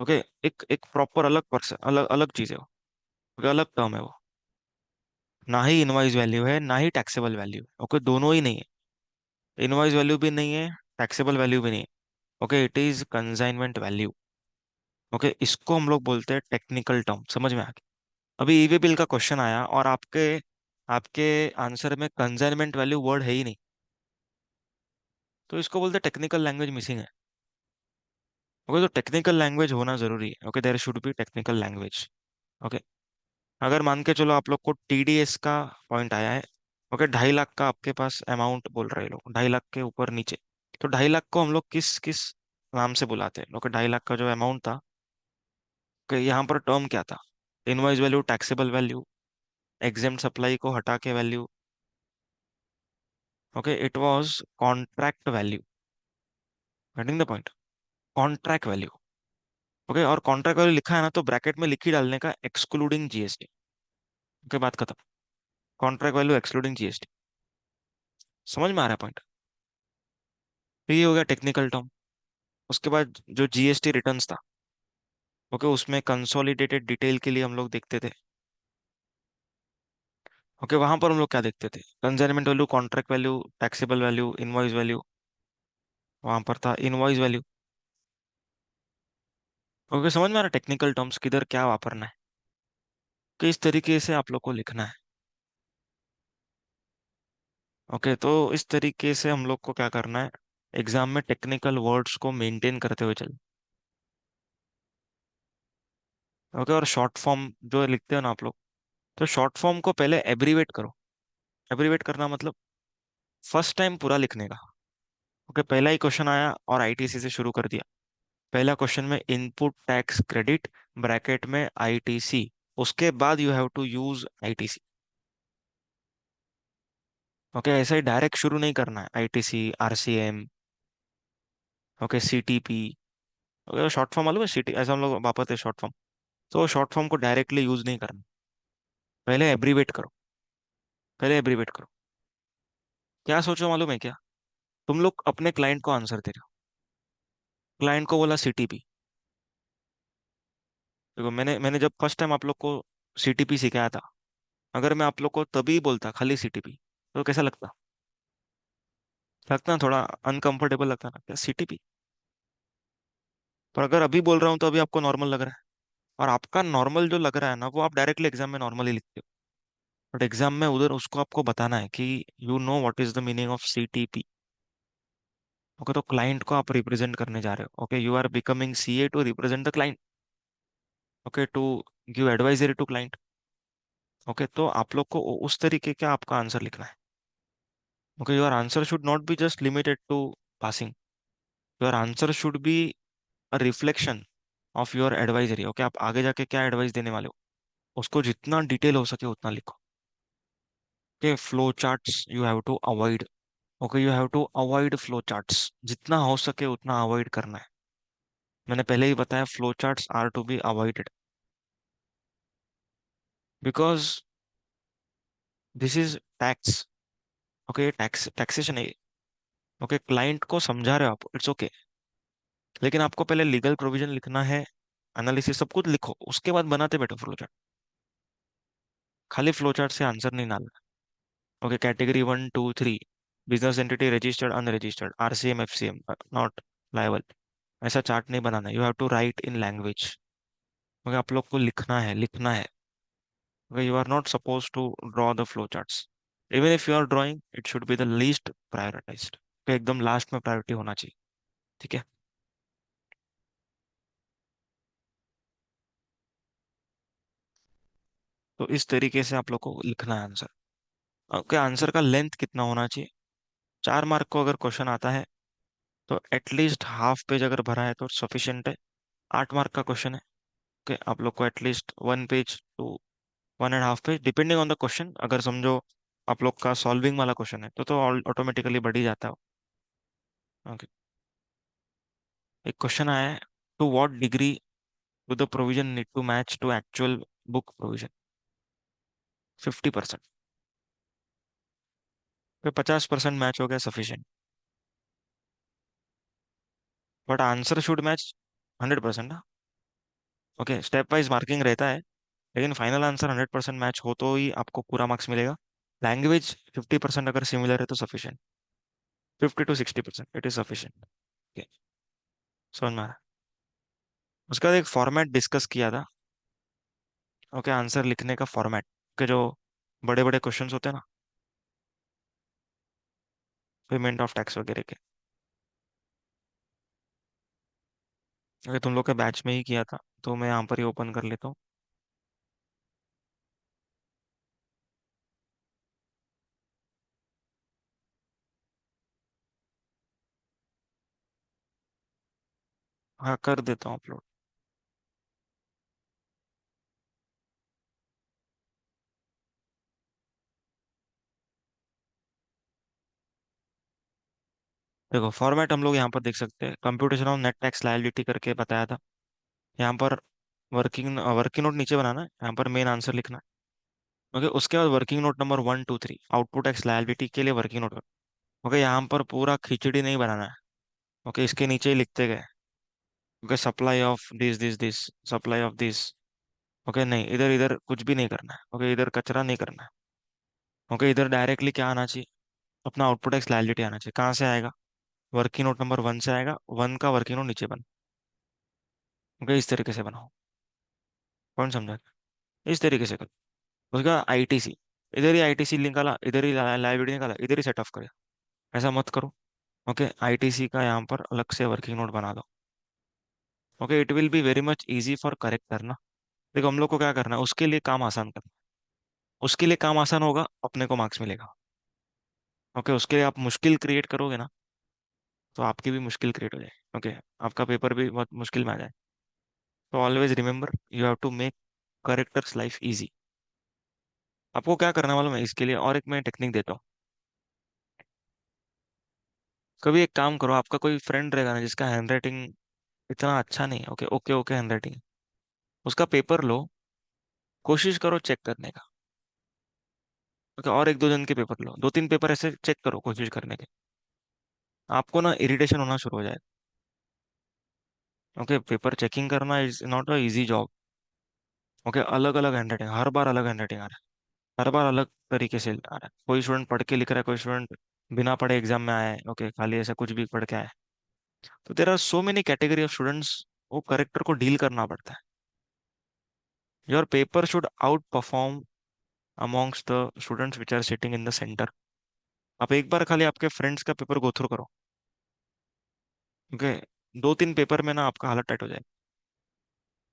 ओके, एक एक प्रॉपर अलग पर्सन, अलग अलग चीज है वो। ओके, अलग टर्म है वो। ना ही इनवॉइस वैल्यू है, ना ही टैक्सेबल वैल्यू है। ओके, दोनों ही नहीं है। इनवॉइस वैल्यू भी नहीं है, टैक्सेबल वैल्यू भी नहीं है। Okay, it is consignment value. Okay, इसको हम लोग बोलते हैं टेक्निकल टर्म। समझ में आ गया? अभी ईवे बिल का क्वेश्चन आया और आपके आपके आंसर में कंसाइनमेंट वैल्यू वर्ड है ही नहीं, तो इसको बोलते हैं टेक्निकल लैंग्वेज मिसिंग है। ओके, तो टेक्निकल लैंग्वेज होना जरूरी है। Okay, there should be technical language. Okay, अगर मान के चलो आप लोग को टीडीएस का पॉइंट आया है। ओके, 2.5 लाख का आपके पास अमाउंट बोल रहे हैं लोग, 2.5 लाख के ऊपर नीचे। तो 2.5 लाख को हम लोग किस किस नाम से बुलाते हैं? ओके, 2.5 लाख का जो अमाउंट था, ओके, यहाँ पर टर्म क्या था? Invoice value, taxable value, exempt supply को हटा के value. Okay, it was contract value. Getting the point? Contract value. Okay, और कॉन्ट्रैक्ट वैल्यू लिखा है ना, तो ब्रैकेट में लिख ही डालने का एक्सक्लूडिंग जीएसटी। ओके, बात खत्म। Contract value excluding GST. समझ में आ रहा है पॉइंट? तो ये हो गया टेक्निकल टर्म। उसके बाद जो जीएसटी रिटर्न्स था, ओके, उसमें कंसोलिडेटेड डिटेल के लिए हम लोग देखते थे। ओके, वहां पर हम लोग क्या देखते थे? Consignment value, contract value, taxable value, invoice value. वहां पर था इनवॉइस वैल्यू। ओके, समझ में आ रहा है टेक्निकल टर्म्स किधर क्या वापरना है? किस तरीके से आप लोग को लिखना है? ओके, तो इस तरीके से हम लोग को क्या करना है? एग्जाम में टेक्निकल वर्ड्स को मेंटेन करते हुए चल। ओके, और शॉर्ट फॉर्म जो लिखते हो ना आप लोग, तो शॉर्ट फॉर्म को पहले एब्रीवेट करो। एब्रीवेट करना मतलब फर्स्ट टाइम पूरा लिखने का। ओके, पहला ही क्वेश्चन आया और आईटीसी से शुरू कर दिया। पहला क्वेश्चन में इनपुट टैक्स क्रेडिट, ब्रैकेट में आईटीसी, उसके बाद you have to use ITC. Okay, ऐसा ही डायरेक्ट शुरू नहीं करना है, ITC, RCM, okay, CTP. Okay, short form मालूम है सीटी, ऐसा हम लोग वापरते हैं शॉर्ट फॉर्म। तो शॉर्ट फॉर्म को डायरेक्टली यूज नहीं करना, पहले एब्रीवेट करो। पहले एब्रीवेट करो। क्या सोचो मालूम है क्या? तुम लोग अपने क्लाइंट को आंसर दे रहे हो। क्लाइंट को बोला सीटीपी। देखो, मैंने जब फर्स्ट टाइम आप लोग को सीटीपी सिखाया था, अगर मैं आप लोग को तभी बोलता खाली सीटीपी, तो कैसा लगता? लगता ना थोड़ा अनकंफर्टेबल लगता ना, क्या सीटीपी? पर अगर अभी बोल रहा हूँ तो अभी आपको नॉर्मल लग रहा है। और आपका नॉर्मल जो लग रहा है ना, वो आप डायरेक्टली एग्जाम में नॉर्मली लिखते हो। बट एग्जाम में उधर उसको आपको बताना है कि you know what is the meaning of CTP. Okay, तो क्लाइंट को आप रिप्रेजेंट करने जा रहे हो। Okay, you are becoming CA to represent the client. Okay, to give advisory to client. Okay, तो आप लोग को उस तरीके का आपका आंसर लिखना है। Okay, your answer should not be just limited to passing. Your answer should be a reflection of your advisory. Okay, आप आगे जाके क्या एडवाइस देने वाले हो, उसको जितना डिटेल हो सके उतना लिखो। Okay, flow charts you have to avoid. Okay, you have to avoid flow charts, जितना हो सके उतना अवॉइड करना है। मैंने पहले ही बताया, flow charts are to be avoided because this is tax. Okay, taxation है। ओके, क्लाइंट को समझा रहे हो आप, इट्स ओके, लेकिन आपको पहले लीगल प्रोविजन लिखना है, एनालिसिस सब कुछ लिखो, उसके बाद बनाते बैठो फ्लो चार्ट। खाली फ्लो चार्ट से आंसर नहीं डालना। Okay, category 1 2 3, business entity registered unregistered, RCM FCM, not liable, ऐसा चार्ट नहीं बनाना। You have to write in language. Okay, आप लोग को लिखना है, लिखना है। Okay, you are not suppose to draw the flow charts. Even if you are drawing, it should be the least prioritized. एकदम लास्ट में प्रायोरिटी होना चाहिए। ठीक है? तो इस तरीके से आप लोग को लिखना है आंसर। ओके, आंसर का लेंथ कितना होना चाहिए? 4 मार्क को अगर क्वेश्चन आता है तो एटलीस्ट हाफ पेज अगर भरा है तो सफिशियंट है। 8 मार्क का क्वेश्चन है। ओके, आप लोग को at least 1 page to 1.5 page depending on the question, अगर समझो आप लोग का सॉल्विंग वाला क्वेश्चन है तो ऑटोमेटिकली बढ़ ही जाता है। ओके, एक क्वेश्चन आया है, to what degree to the provision need to match to actual book provision. 50%। फिर 50% मैच हो गया sufficient, but answer should match 100% ना। ओके, स्टेप वाइज मार्किंग रहता है, लेकिन फाइनल आंसर 100% मैच हो तो ही आपको पूरा मार्क्स मिलेगा। लैंग्वेज 50% अगर सिमिलर है तो sufficient. 50 to 60% it is sufficient. Okay, समझ में आया। उसका एक फॉर्मेट डिस्कस किया था। ओके, आंसर लिखने का फॉर्मेट के जो बड़े बड़े क्वेश्चंस होते हैं ना, पेमेंट ऑफ टैक्स वगैरह के। अगर तुम लोग के बैच में ही किया था तो मैं यहाँ पर ही ओपन कर लेता हूँ। हाँ, कर देता हूँ अपलोड। देखो फॉर्मेट हम लोग यहाँ पर देख सकते हैं, computation of net tax liability करके बताया था। यहाँ पर वर्किंग वर्किंग नोट नीचे बनाना है, यहाँ पर मेन आंसर लिखना है। ओके, उसके बाद working note number 1 2 3 output tax liability के लिए वर्किंग नोट। ओके, यहाँ पर पूरा खिचड़ी नहीं बनाना है। ओके, इसके नीचे ही लिखते गए। Okay, supply of this supply of this. Okay, नहीं इधर इधर कुछ भी नहीं करना है। ओके, इधर कचरा नहीं करना है। ओके, इधर डायरेक्टली क्या आना चाहिए, अपना आउटपुट टैक्स लायबिलिटी आना चाहिए। कहाँ से आएगा, वर्किंग नोट नंबर 1 से आएगा। 1 का वर्किंग नोट नीचे बन। ओके, इस तरीके से बनाओ। कौन समझा? इस तरीके से करो। उसका आईटीसी, इधर ही आईटीसी निकाला, इधर ही लाइब्रेरी निकाला, इधर ही सेट ऑफ करे। ऐसा मत करो। ओके, आईटीसी का यहाँ पर अलग से वर्किंग नोट बना दो। Okay, it will be very much easy for correct करना। देखो हम लोग को क्या करना है, उसके लिए काम आसान करना। उसके लिए काम आसान होगा, अपने को मार्क्स मिलेगा। ओके, उसके लिए आप मुश्किल क्रिएट करोगे ना, तो आपकी भी मुश्किल क्रिएट हो जाए। ओके, आपका पेपर भी बहुत मुश्किल में आ जाए। तो always remember, you have to make correctors life easy. आपको क्या करना मालूम है इसके लिए, और एक मैं टेक्निक देता हूँ। कभी एक काम करो, आपका कोई फ्रेंड रहेगा ना जिसका हैंड राइटिंग इतना अच्छा नहीं है, okay okay okay hand writing, उसका पेपर लो, कोशिश करो चेक करने का। ओके, और 1 2 दिन के पेपर लो, 2 3 पेपर ऐसे चेक करो कोशिश करने के। आपको ना इरिटेशन होना शुरू हो जाएगा। ओके, पेपर चेकिंग करना is not a easy job. Okay, अलग अलग हैंड राइटिंग, हर बार अलग हैंड राइटिंग आ रहा है, हर बार अलग तरीके से आ रहा है। कोई स्टूडेंट पढ़ के लिख रहा है, कोई स्टूडेंट बिना पढ़े एग्जाम में आया है। ओके, खाली ऐसा कुछ भी पढ़ के आया है। तो there are so many category of students, वो करेक्टर को डील करना पड़ता है। Your paper should outperform amongst the students which are sitting in the centre. आप एक बार खाली आपके फ्रेंड्स का पेपर गो थ्रू करो। ओके, 2 3 पेपर में ना आपका हालत टाइट हो जाए।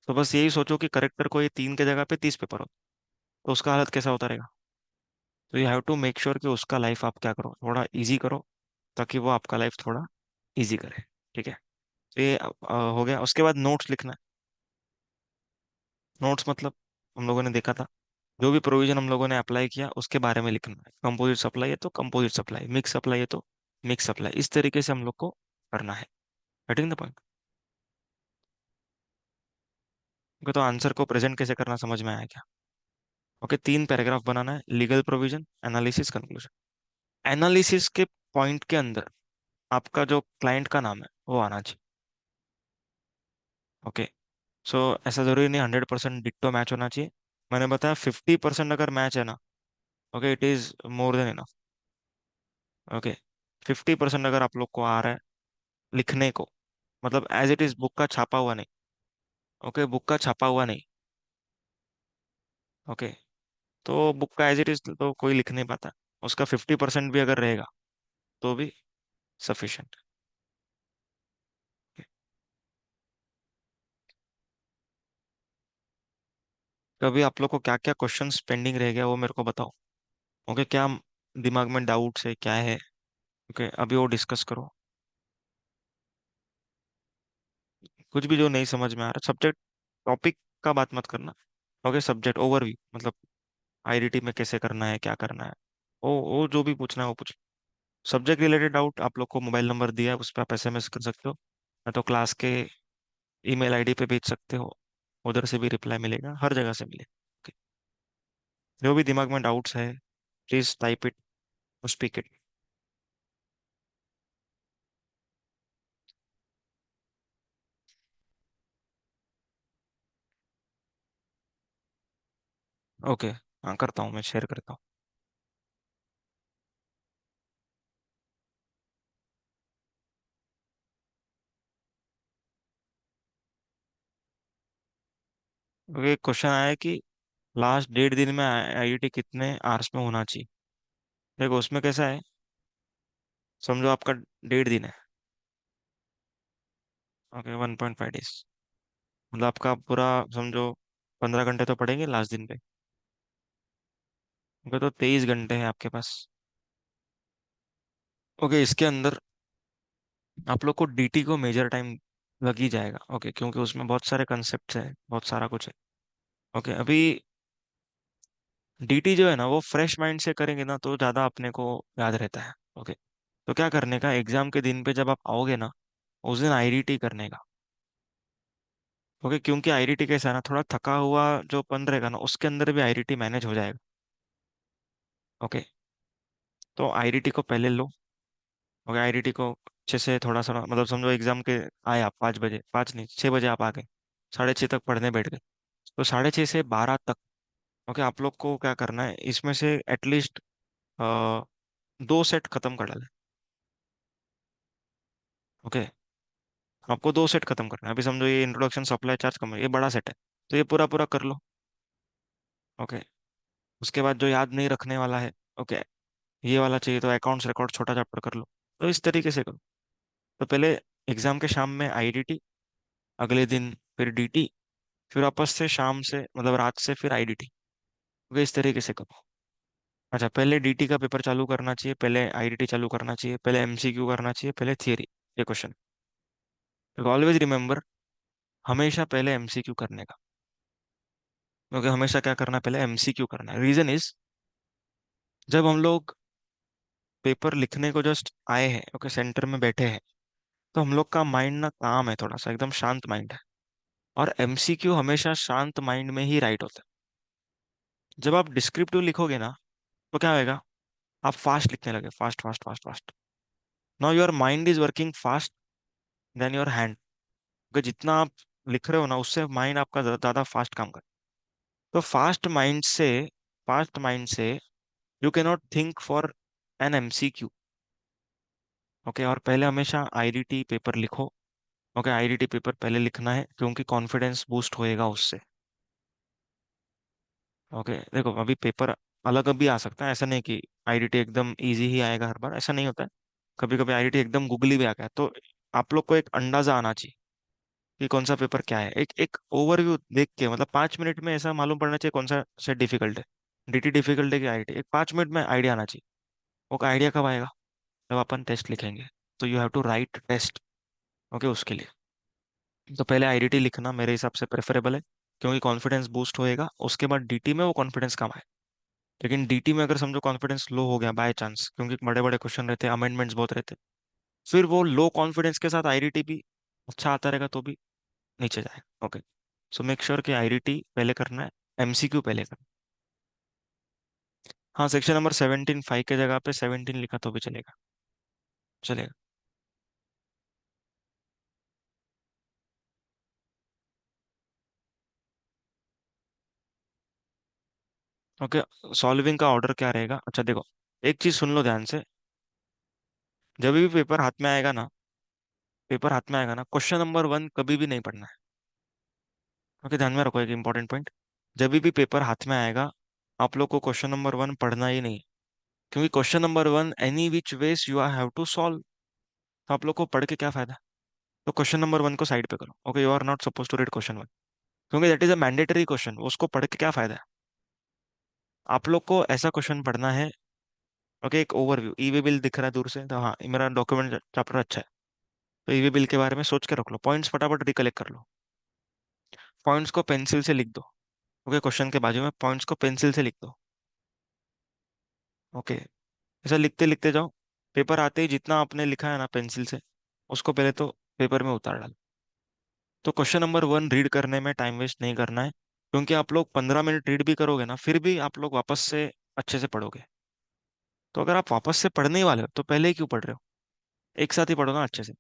तो बस यही सोचो कि करेक्टर को ये 3 के जगह पे 30 पेपर हो, तो उसका हालत कैसा होता रहेगा। तो you have to make sure कि उसका लाइफ आप क्या करो, थोड़ा इजी करो, ताकि वो आपका लाइफ थोड़ा इजी करे। ठीक है, तो ये हो गया। उसके बाद नोट्स लिखना है। नोट्स मतलब हम लोगों ने देखा था, जो भी प्रोविजन हम लोगों ने अप्लाई किया उसके बारे में लिखना है। कंपोजिट सप्लाई है तो कंपोजिट सप्लाई, मिक्स सप्लाई है तो मिक्स सप्लाई, इस तरीके से हम लोग को करना है। Getting the point? ओके, तो आंसर को प्रेजेंट कैसे करना समझ में आया क्या? ओके, 3 पैराग्राफ बनाना है, legal provision, analysis, conclusion. Analysis के पॉइंट के अंदर आपका जो क्लाइंट का नाम है वो आना चाहिए। ओके, सो ऐसा जरूरी नहीं 100% डिट्टो मैच होना चाहिए। मैंने बताया 50% अगर मैच है ना, okay it is more than enough. Okay, 50% अगर आप लोग को आ रहा है लिखने को, मतलब एज इट इज, बुक का छापा हुआ नहीं। ओके, बुक का छापा हुआ नहीं। ओके, तो बुक का एज इट इज तो कोई लिख नहीं पाता, उसका 50% भी अगर रहेगा तो भी सफिशिएंट। कभी आप लोग को क्या क्या क्वेश्चंस पेंडिंग रह गया वो मेरे को बताओ। ओके, क्या दिमाग में डाउट्स है, क्या है, ओके, अभी वो डिस्कस करो। कुछ भी जो नहीं समझ में आ रहा, सब्जेक्ट टॉपिक का बात मत करना। ओके, सब्जेक्ट ओवरव्यू, मतलब आईडीटी में कैसे करना है, क्या करना है, वो जो भी पूछना है वो पूछ। सब्जेक्ट रिलेटेड डाउट, आप लोग को मोबाइल नंबर दिया है, उस पर आप एसएमएस कर सकते हो, या तो क्लास के ईमेल आईडी पे भेज सकते हो, उधर से भी रिप्लाई मिलेगा, हर जगह से मिले। Okay, जो भी दिमाग में डाउट्स है, please type it, speak it. Okay, हाँ करता हूँ, मैं शेयर करता हूँ। एक क्वेश्चन आया है कि लास्ट 1.5 दिन में आईआईटी कितने आवर्स में होना चाहिए। देखो उसमें कैसा है, समझो आपका 1.5 दिन है। ओके, 1.5 डेज, मतलब आपका पूरा, समझो 15 घंटे तो पड़ेंगे लास्ट दिन पे। ओके, तो 23 घंटे है आपके पास। ओके, इसके अंदर आप लोग को डीटी को मेजर टाइम लग ही जाएगा। ओके, क्योंकि उसमें बहुत सारे कंसेप्ट है, बहुत सारा कुछ है। ओके, अभी डीटी जो है ना, वो फ्रेश माइंड से करेंगे ना तो ज़्यादा अपने को याद रहता है। ओके, तो क्या करने का, एग्जाम के दिन पे जब आप आओगे ना, उस दिन आईडीटी करने का। ओके, क्योंकि आईडीटी कैसा है ना, थोड़ा थका हुआ जो पन रहेगा ना, उसके अंदर भी आईडीटी मैनेज हो जाएगा। ओके, तो आईडीटी को पहले लो। ओके, आईडीटी को अच्छे से थोड़ा सा, मतलब समझो एग्जाम के आए आप 5 बजे, 5 नहीं 6 बजे आप आ गए, 6:30 तक पढ़ने बैठ गए, तो 6:30 से 12 तक। ओके, आप लोग को क्या करना है, इसमें से एटलीस्ट 2 सेट खत्म कर डाले। ओके, आपको 2 सेट खत्म करना है। अभी समझो ये इंट्रोडक्शन सप्लाई चार्ज कम है, ये बड़ा सेट है, तो ये पूरा पूरा कर लो। ओके, उसके बाद जो याद नहीं रखने वाला है, ओके, ये वाला चाहिए तो अकाउंट्स रिकॉर्ड छोटा चैप्टर कर लो। तो इस तरीके से करो। तो पहले एग्जाम के शाम में आईडीटी, अगले दिन फिर डीटी, फिर वापस से शाम से, मतलब रात से फिर आईडीटी। ओके, इस तरीके से करो। अच्छा, पहले डीटी का पेपर चालू करना चाहिए, पहले आईडीटी चालू करना चाहिए, पहले एमसीक्यू करना चाहिए, पहले थियरी, ये क्वेश्चन। ऑलवेज रिमेंबर, हमेशा पहले एमसीक्यू करने का। क्योंकि हमेशा क्या करना है, पहले एमसीक्यू करना है। रीजन इज, जब हम लोग पेपर लिखने को जस्ट आए हैं, ओके, सेंटर में बैठे हैं, तो हम लोग का माइंड ना काम है, थोड़ा सा एकदम शांत माइंड है। और एमसीक्यू हमेशा शांत माइंड में ही राइट होता है। जब आप डिस्क्रिप्टिव लिखोगे ना, तो क्या होएगा, आप फास्ट लिखने लगे, fast fast fast fast. Now your mind is working fast than your hand. क्योंकि जितना आप लिख रहे हो ना, उससे माइंड आपका ज्यादा फास्ट काम करे। तो फास्ट माइंड से you can not think for an MCQ. Okay, और पहले हमेशा आईडीटी पेपर लिखो। ओके, आईडीटी पेपर पहले लिखना है, क्योंकि कॉन्फिडेंस बूस्ट होएगा उससे। ओके, देखो अभी पेपर अलग भी आ सकता है, ऐसा नहीं कि आईडीटी एकदम इजी ही आएगा हर बार, ऐसा नहीं होता है। कभी कभी आईडीटी एकदम गूगली भी आ गया, तो आप लोग को एक अंदाजा आना चाहिए कि कौन सा पेपर क्या है। एक एक ओवरव्यू देख के, मतलब 5 मिनट में ऐसा मालूम पड़ना चाहिए कौन सा सेट डिफिकल्ट है, डीटी डिफिकल्ट है कि आईटी। एक 5 मिनट में आइडिया आना चाहिए। वो आइडिया कब आएगा, जब अपन टेस्ट लिखेंगे। तो you have to write test. Okay, उसके लिए तो पहले आईडीटी लिखना मेरे हिसाब से प्रेफरेबल है, क्योंकि कॉन्फिडेंस बूस्ट होएगा, उसके बाद डीटी में वो कॉन्फिडेंस कम आए। लेकिन डीटी में अगर समझो कॉन्फिडेंस लो हो गया बाय चांस, क्योंकि बड़े बड़े क्वेश्चन रहते हैं, अमेंडमेंट्स बहुत रहते हैं, फिर वो लो कॉन्फिडेंस के साथ आईडीटी भी अच्छा आता रहेगा तो भी नीचे जाएगा। ओके, सो मेक श्योर कि आईडीटी पहले करना है, एमसीक्यू पहले करना है। हाँ, सेक्शन नंबर 17 5 के जगह पे 17 लिखा तो भी चलेगा, चलेगा। ओके, सॉल्विंग का ऑर्डर क्या रहेगा, अच्छा देखो, एक चीज सुन लो ध्यान से। जब भी पेपर हाथ में आएगा ना, क्वेश्चन नंबर 1 कभी भी नहीं पढ़ना है। ओके, ध्यान में रखो एक इंपॉर्टेंट पॉइंट। जब भी पेपर हाथ में आएगा, आप लोग को क्वेश्चन नंबर 1 पढ़ना ही नहीं है। क्योंकि question number 1 any which ways you have to solve. तो आप लोग को पढ़ के क्या फायदा। तो क्वेश्चन नंबर 1 को साइड पे करो। Okay, you are not suppose to read question 1, क्योंकि that is a mandatory question, उसको पढ़ के क्या फायदा है। आप लोग को ऐसा क्वेश्चन पढ़ना है ओके, एक ओवरव्यू, ईवी बिल दिख रहा है दूर से तो हाँ, ये मेरा डॉक्यूमेंट चैप्टर अच्छा है। तो ईवी बिल के बारे में सोच के रख लो, पॉइंट्स फटाफट रिकलेक्ट कर लो। पॉइंट्स को पेंसिल से लिख दो। ओके, क्वेश्चन के बाजू में पॉइंट्स को पेंसिल से लिख दो। ओके, ऐसा लिखते लिखते जाओ। पेपर आते ही जितना आपने लिखा है ना पेंसिल से, उसको पहले तो पेपर में उतार डालो। तो क्वेश्चन नंबर 1 रीड करने में टाइम वेस्ट नहीं करना है, क्योंकि आप लोग 15 मिनट रीड भी करोगे ना, फिर भी आप लोग वापस से अच्छे से पढ़ोगे। तो अगर आप वापस से पढ़ने ही वाले हो तो पहले ही क्यों पढ़ रहे हो? एक साथ ही पढ़ो ना अच्छे से।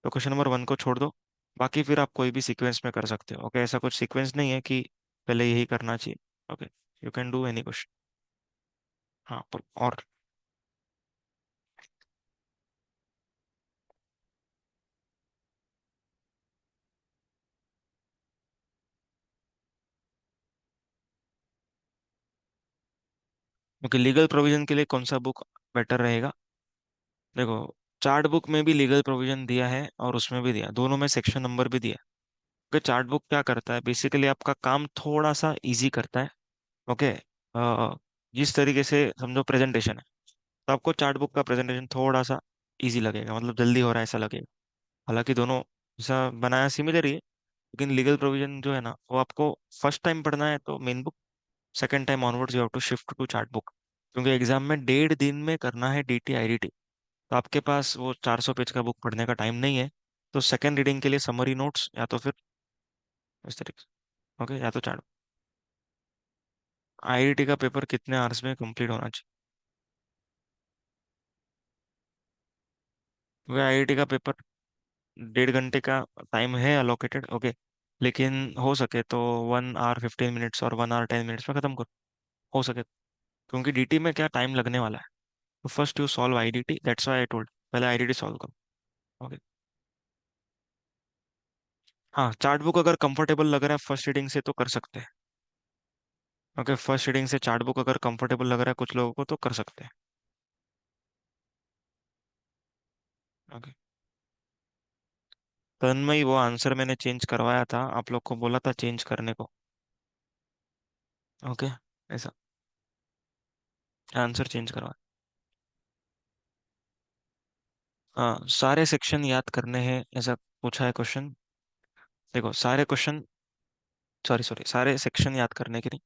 तो क्वेश्चन नंबर 1 को छोड़ दो, बाकी फिर आप कोई भी सीक्वेंस में कर सकते हो। ओके, ऐसा कुछ सीक्वेंस नहीं है कि पहले यही करना चाहिए। Okay, you can do any question. हाँ, और क्योंकि लीगल प्रोविजन के लिए कौन सा बुक बेटर रहेगा? देखो, चार्ट बुक में भी लीगल प्रोविजन दिया है और उसमें भी दिया, दोनों में सेक्शन नंबर भी दिया है। क्योंकि चार्ट बुक क्या करता है, बेसिकली आपका काम थोड़ा सा इजी करता है। ओके, जिस तरीके से समझो प्रेजेंटेशन है, तो आपको चार्ट बुक का प्रेजेंटेशन थोड़ा सा इजी लगेगा, मतलब जल्दी हो रहा है ऐसा लगेगा। हालांकि दोनों ऐसा बनाया सिमिलर ही है, लेकिन लीगल प्रोविजन जो है ना, वो आपको फर्स्ट टाइम पढ़ना है तो main book, second time onwards you have to shift to chart book. क्योंकि एग्जाम में 1.5 दिन में करना है डीटी आईडीटी, तो आपके पास वो 400 पेज का बुक पढ़ने का टाइम नहीं है। तो सेकंड रीडिंग के लिए समरी नोट्स या तो फिर इस तरीके से, ओके, या तो चार्ट। आईआईटी का पेपर कितने आवर्स में कंप्लीट होना चाहिए? क्योंकि आईआईटी का पेपर 1.5 घंटे का टाइम है अलोकेटेड। ओके, लेकिन हो सके तो 1 आवर 15 मिनट्स और 1 आवर 10 मिनट्स में खत्म करो, हो सके। क्योंकि डीटी में क्या टाइम लगने वाला है। तो first you solve IDT, that's why I told, पहले आईडीटी सॉल्व करो। ओके, हाँ, चार्ट बुक अगर कंफर्टेबल लग रहा है फर्स्ट रीडिंग से तो कर सकते हैं। ओके, फर्स्ट रीडिंग से चार्ट बुक अगर कंफर्टेबल लग रहा है कुछ लोगों को तो कर सकते हैं। ओके, तन्मय, वो आंसर मैंने चेंज करवाया था, आप लोग को बोला था चेंज करने को। ओके, ऐसा आंसर चेंज करवा। हाँ, सारे सेक्शन याद करने हैं ऐसा पूछा है क्वेश्चन। देखो, सारे क्वेश्चन, सॉरी सॉरी, सारे सेक्शन याद करने के नहीं,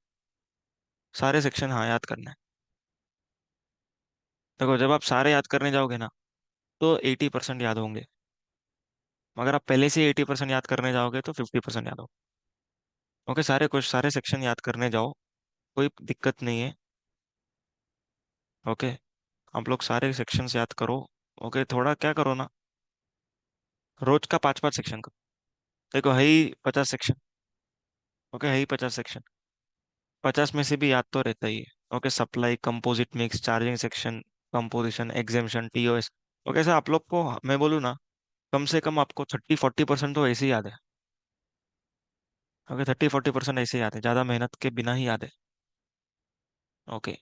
सारे सेक्शन हाँ याद करना है। देखो, जब आप सारे याद करने जाओगे ना, तो 80% याद होंगे। मगर आप पहले से 80% याद करने जाओगे तो 50% याद हो। ओके, सारे कुछ सारे सेक्शन याद करने जाओ, कोई दिक्कत नहीं है। ओके, आप लोग सारे सेक्शंस याद करो। ओके, थोड़ा क्या करो ना, रोज का 5 5 सेक्शन करो। देखो, है ही 50 सेक्शन। ओके, है ही 50 सेक्शन, 50 में से भी याद तो रहता ही है। Okay, supply, composite mix, charging section, composition, exemption, TOS. Okay, sir आप लोग को मैं बोलूँ ना, कम से कम आपको 30 40% तो ऐसे ही याद है। ओके, 30 40% ऐसे ही याद है, ज़्यादा मेहनत के बिना ही याद है। ओके,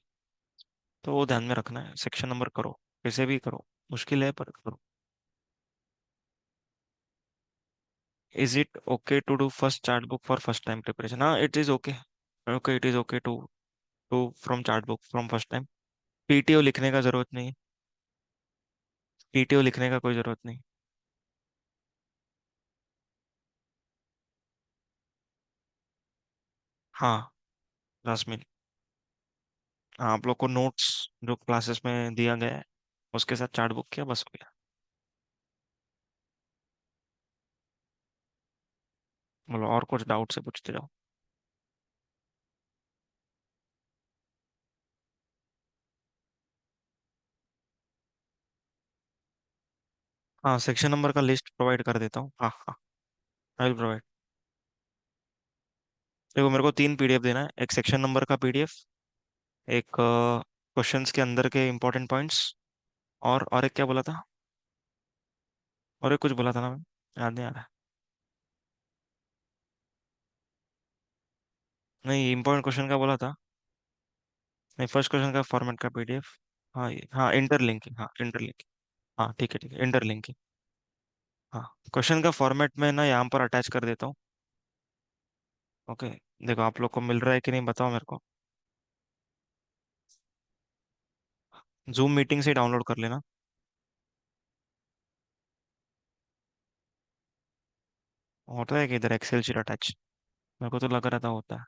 तो वो ध्यान में रखना है, सेक्शन नंबर करो, कैसे भी करो, मुश्किल है पर करो। Is it okay to do first chart book for first time preparation? हाँ, it is okay. Okay, it is okay to to from chart book from first time. PTO लिखने का जरूरत नहीं। पीटीओ लिखने का कोई जरूरत नहीं। हाँ, लास्ट में। हाँ, आप लोग को नोट्स जो क्लासेस में दिया गया है उसके साथ चार्ट बुक किया, बस हो गया। बोलो, और कुछ डाउट से पूछते जाओ। हाँ, सेक्शन नंबर का लिस्ट प्रोवाइड कर देता हूँ, हाँ हाँ, आई विल प्रोवाइड। देखो, मेरे को 3 पीडीएफ देना है, एक सेक्शन नंबर का पीडीएफ, एक क्वेश्चंस के अंदर के इंपॉर्टेंट पॉइंट्स, और एक क्या बोला था, और एक कुछ बोला था ना मैं, याद नहीं आ रहा। नहीं, इंपॉर्टेंट क्वेश्चन का बोला था। नहीं, फर्स्ट क्वेश्चन का फॉर्मेट का पीडीएफ। हाँ, ये हाँ, इंटरलिंकिंग, हाँ इंटरलिंकिंग। हाँ ठीक है, ठीक है, इंटरलिंकिंग। हाँ, क्वेश्चन का फॉर्मेट में ना यहाँ पर अटैच कर देता हूँ। ओके, देखो आप लोग को मिल रहा है कि नहीं बताओ मेरे को। जूम मीटिंग से डाउनलोड कर लेना। होता है कि इधर एक्सेल शीट अटैच? मेरे को तो लग रहा था होता है।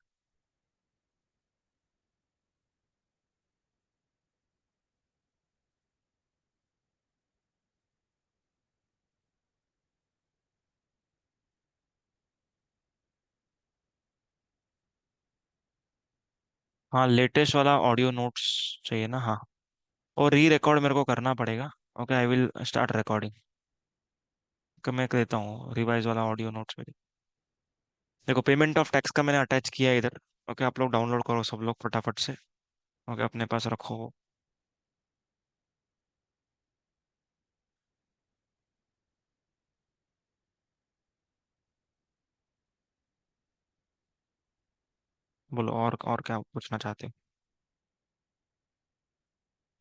हाँ, लेटेस्ट वाला ऑडियो नोट्स चाहिए ना, हाँ। और री रिकॉर्ड मेरे को करना पड़ेगा। Okay, I will start recording. मैं देता हूँ रिवाइज वाला ऑडियो नोट्स में। देखो, पेमेंट ऑफ टैक्स का मैंने अटैच किया है इधर। ओके, आप लोग डाउनलोड करो सब लोग फटाफट से। ओके, अपने पास रखो वो। बोलो, और क्या पूछना चाहते हो?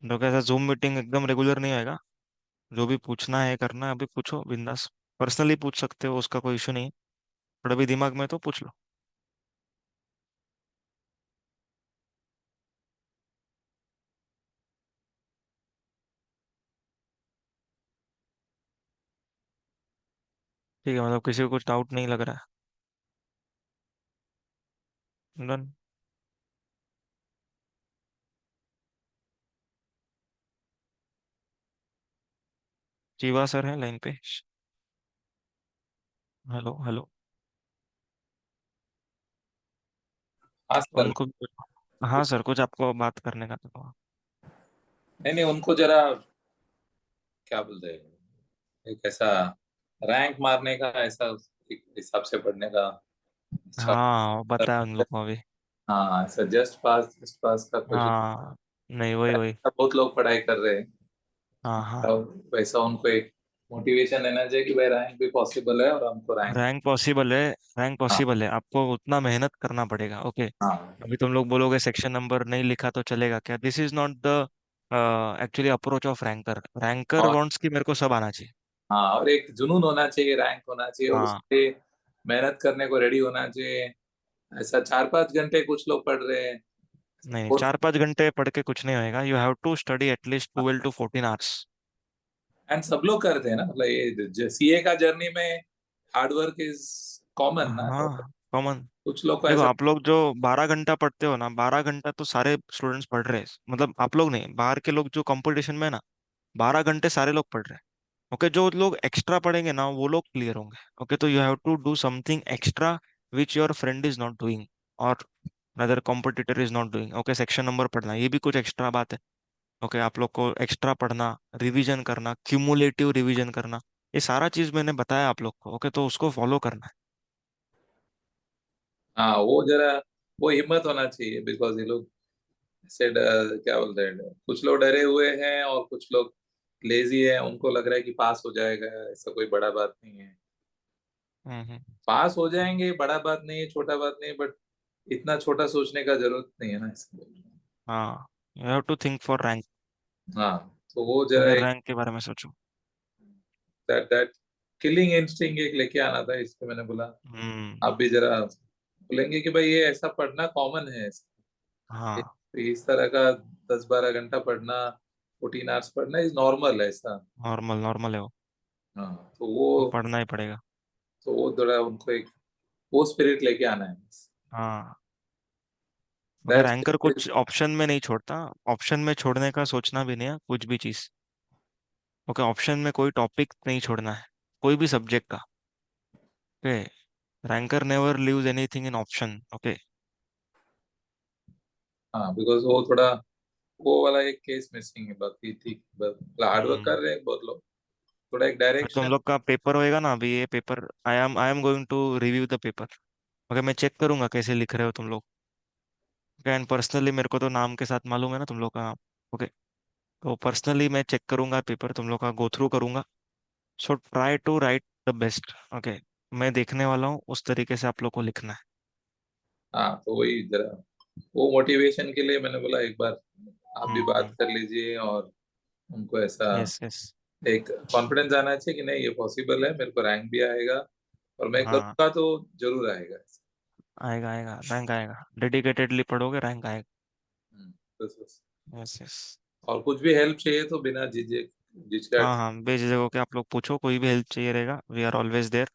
तो कैसा, जूम मीटिंग एकदम रेगुलर नहीं आएगा। जो भी पूछना है करना है अभी पूछो बिंदास। पर्सनली पूछ सकते हो, उसका कोई इशू नहीं है। थोड़ा भी दिमाग में तो पूछ लो। ठीक है, मतलब किसी को कुछ डाउट नहीं लग रहा है? डन। जीवा सर है लाइन पे? Hello hello. हाँ सर। उनको हाँ सर, कुछ आपको बात करने का था। नहीं नहीं, उनको जरा क्या बोलते हैं, एक ऐसा रैंक मारने का, ऐसा एक हिसाब से पढ़ने का। अच्छा। हाँ, बताया उन लोग को अभी। हाँ, ऐसा जस्ट पास का क्वेश्चन। हाँ, नहीं, वही वही। बहुत लोग पढ़ाई कर रहे हैं। हाँ हाँ। तो वैसा उनको एक मोटिवेशन लेना चाहिए कि भाई रैंक भी पॉसिबल है और हमको रैंक। रैंक पॉसिबल है। रैंक हाँ पॉसिबल है, आपको उतना मेहनत करना पड़ेगा। ओके। हाँ। अभी तुम लोग बोलोगे सेक्शन नंबर नहीं लिखा तो चलेगा क्या? This is not the actually approach of ranker. Ranker और वांट्स कि मेरे को सब आना चाहिए। हाँ, और एक जुनून होना चाहिए, रैंक होना चाहिए, और हाँ। उसके मेहनत करने को रेडी होना चाहिए। ऐसा 4-5 घंटे कुछ लोग पढ़ रहे हैं। नहीं, 4-5 घंटे पढ़ के कुछ नहीं होएगा। You have to study at least 12 to 14 hours. And सब लोग करते हैं ना, मतलब ये सीए का जर्नी में हार्ड वर्क इज कॉमन ना, तो हाँ, कॉमन। कुछ लोग को देखो, ऐसा। आप लोग जो 12 घंटा पढ़ते हो ना, 12 घंटा तो सारे स्टूडेंट्स पढ़ रहे हैं। मतलब आप लोग नहीं, बाहर के लोग जो कंपटीशन में है ना, 12 घंटे सारे लोग पढ़ रहे हैं। ओके, जो लोग एक्स्ट्रा पढ़ेंगे ना वो लोग क्लियर होंगे। ओके, तो you have to do something extra which your friend is not doing, और other competitor is not doing. Okay, section number पढ़ना ये भी कुछ एक्स्ट्रा बात है। ओके, आप लोग को एक्स्ट्रा पढ़ना, रिवीजन करना, क्यूमुलेटिव रिवीजन करना, ये सारा चीज मैंने बताया आप लोग को। ओके, तो उसको फॉलो करना है। हाँ, वो जरा वो हिम्मत होना चाहिए, बिकॉज ये लोग ऐसे क्या बोलते हैं, कुछ लोग डरे हुए हैं और कुछ लोग लेजी है, उनको लग रहा है कि पास हो जाएगा, ऐसा कोई बड़ा बात नहीं है। हम्म। पास हो जाएंगे, बड़ा बात नहीं है, छोटा बात नहीं है, बट इतना छोटा सोचने का जरूरत नहीं है ना, इसमें। हाँ, you have to think for rank. हाँ, तो वो जरा ओके, एक रैंक के बारे में सोचो। दैट किलिंग इंस्टिंक्ट एक लेके आना था, इसलिए मैंने बोला हम्म। आप भी जरा बोलेंगे कि भाई ये ऐसा पढ़ना कॉमन है। हाँ, इस तरह का 10-12 घंटा पढ़ना, 14 आवर्स पढ़ना इज नॉर्मल है ऐसा। नॉर्मल नॉर्मल है वो। हाँ, वो पढ़ना ही पड़ेगा। तो वो थोड़ा उनको एक वो स्पिरिट लेके आना है। हाँ। ओके, दैट्स रैंकर कुछ ऑप्शन में नहीं छोड़ता। ऑप्शन में छोड़ने का सोचना भी नहीं है कुछ भी चीज। ओके, ऑप्शन में कोई टॉपिक नहीं छोड़ना है, कोई भी सब्जेक्ट का। Okay, ranker never leaves anything in option. Okay. हाँ, बिकॉज वो थोड़ा वो वाला एक केस मिसिंग है, बाकी ठीक, हार्डवर्क हम्म। कर रहे हैं बहुत लोग, थोड़ा एक अभी तुम डायरेक्शन। लोग का पेपर होएगा ना, अभी ये paper I am going to review the paper. Okay, मैं चेक करूंगा कैसे लिख रहे हो तुम लोग। एंड पर्सनली मेरे को तो नाम के साथ मालूम है ना तुम लोग का। ओके, तो पर्सनली मैं चेक करूंगा पेपर, तुम लोग का गो थ्रू करूंगा। So try to write the best. Okay, मैं देखने वाला हूँ, उस तरीके से आप लोग को लिखना है। हाँ, तो वही जरा वो मोटिवेशन के लिए मैंने बोला एक बार आप भी बात हम्म। कर लीजिए, और उनको ऐसा यस यस। एक कॉन्फिडेंस आना चाहिए कि नहीं ये पॉसिबल है, मेरे को रैंक भी आएगा, और मैं हाँ, करूँगा तो जरूर आएगा। आएगा आएगा, रैंक आएगा। डेडिकेटेडली पढ़ोगे, रैंक आएगा। हम्म, बस बस। Yes yes. और कुछ भी हेल्प चाहिए तो बिना झिझक। हाँ हाँ, बेझिझक होके आप लोग पूछो, कोई भी हेल्प चाहिए रहेगा, we are always there.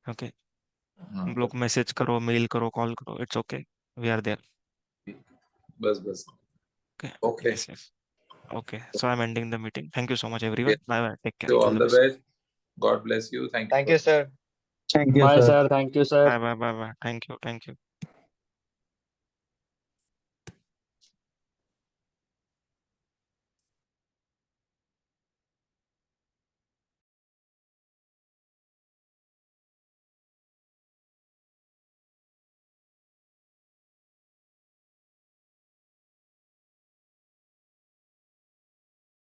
Okay. हाँ हम लोग बस। मैसेज करो, मेल करो, कॉल करो, it's okay, we are there. बस बस। Okay. Okay. Yes yes. Okay, so I am ending the meeting. Thank you so much everyone, bye bye, take care, all all the the best. Best. God bless you. Thank you thank for. You sir. Thank you bye sir. Sir, thank you sir. Bye bye bye bye, thank you thank you.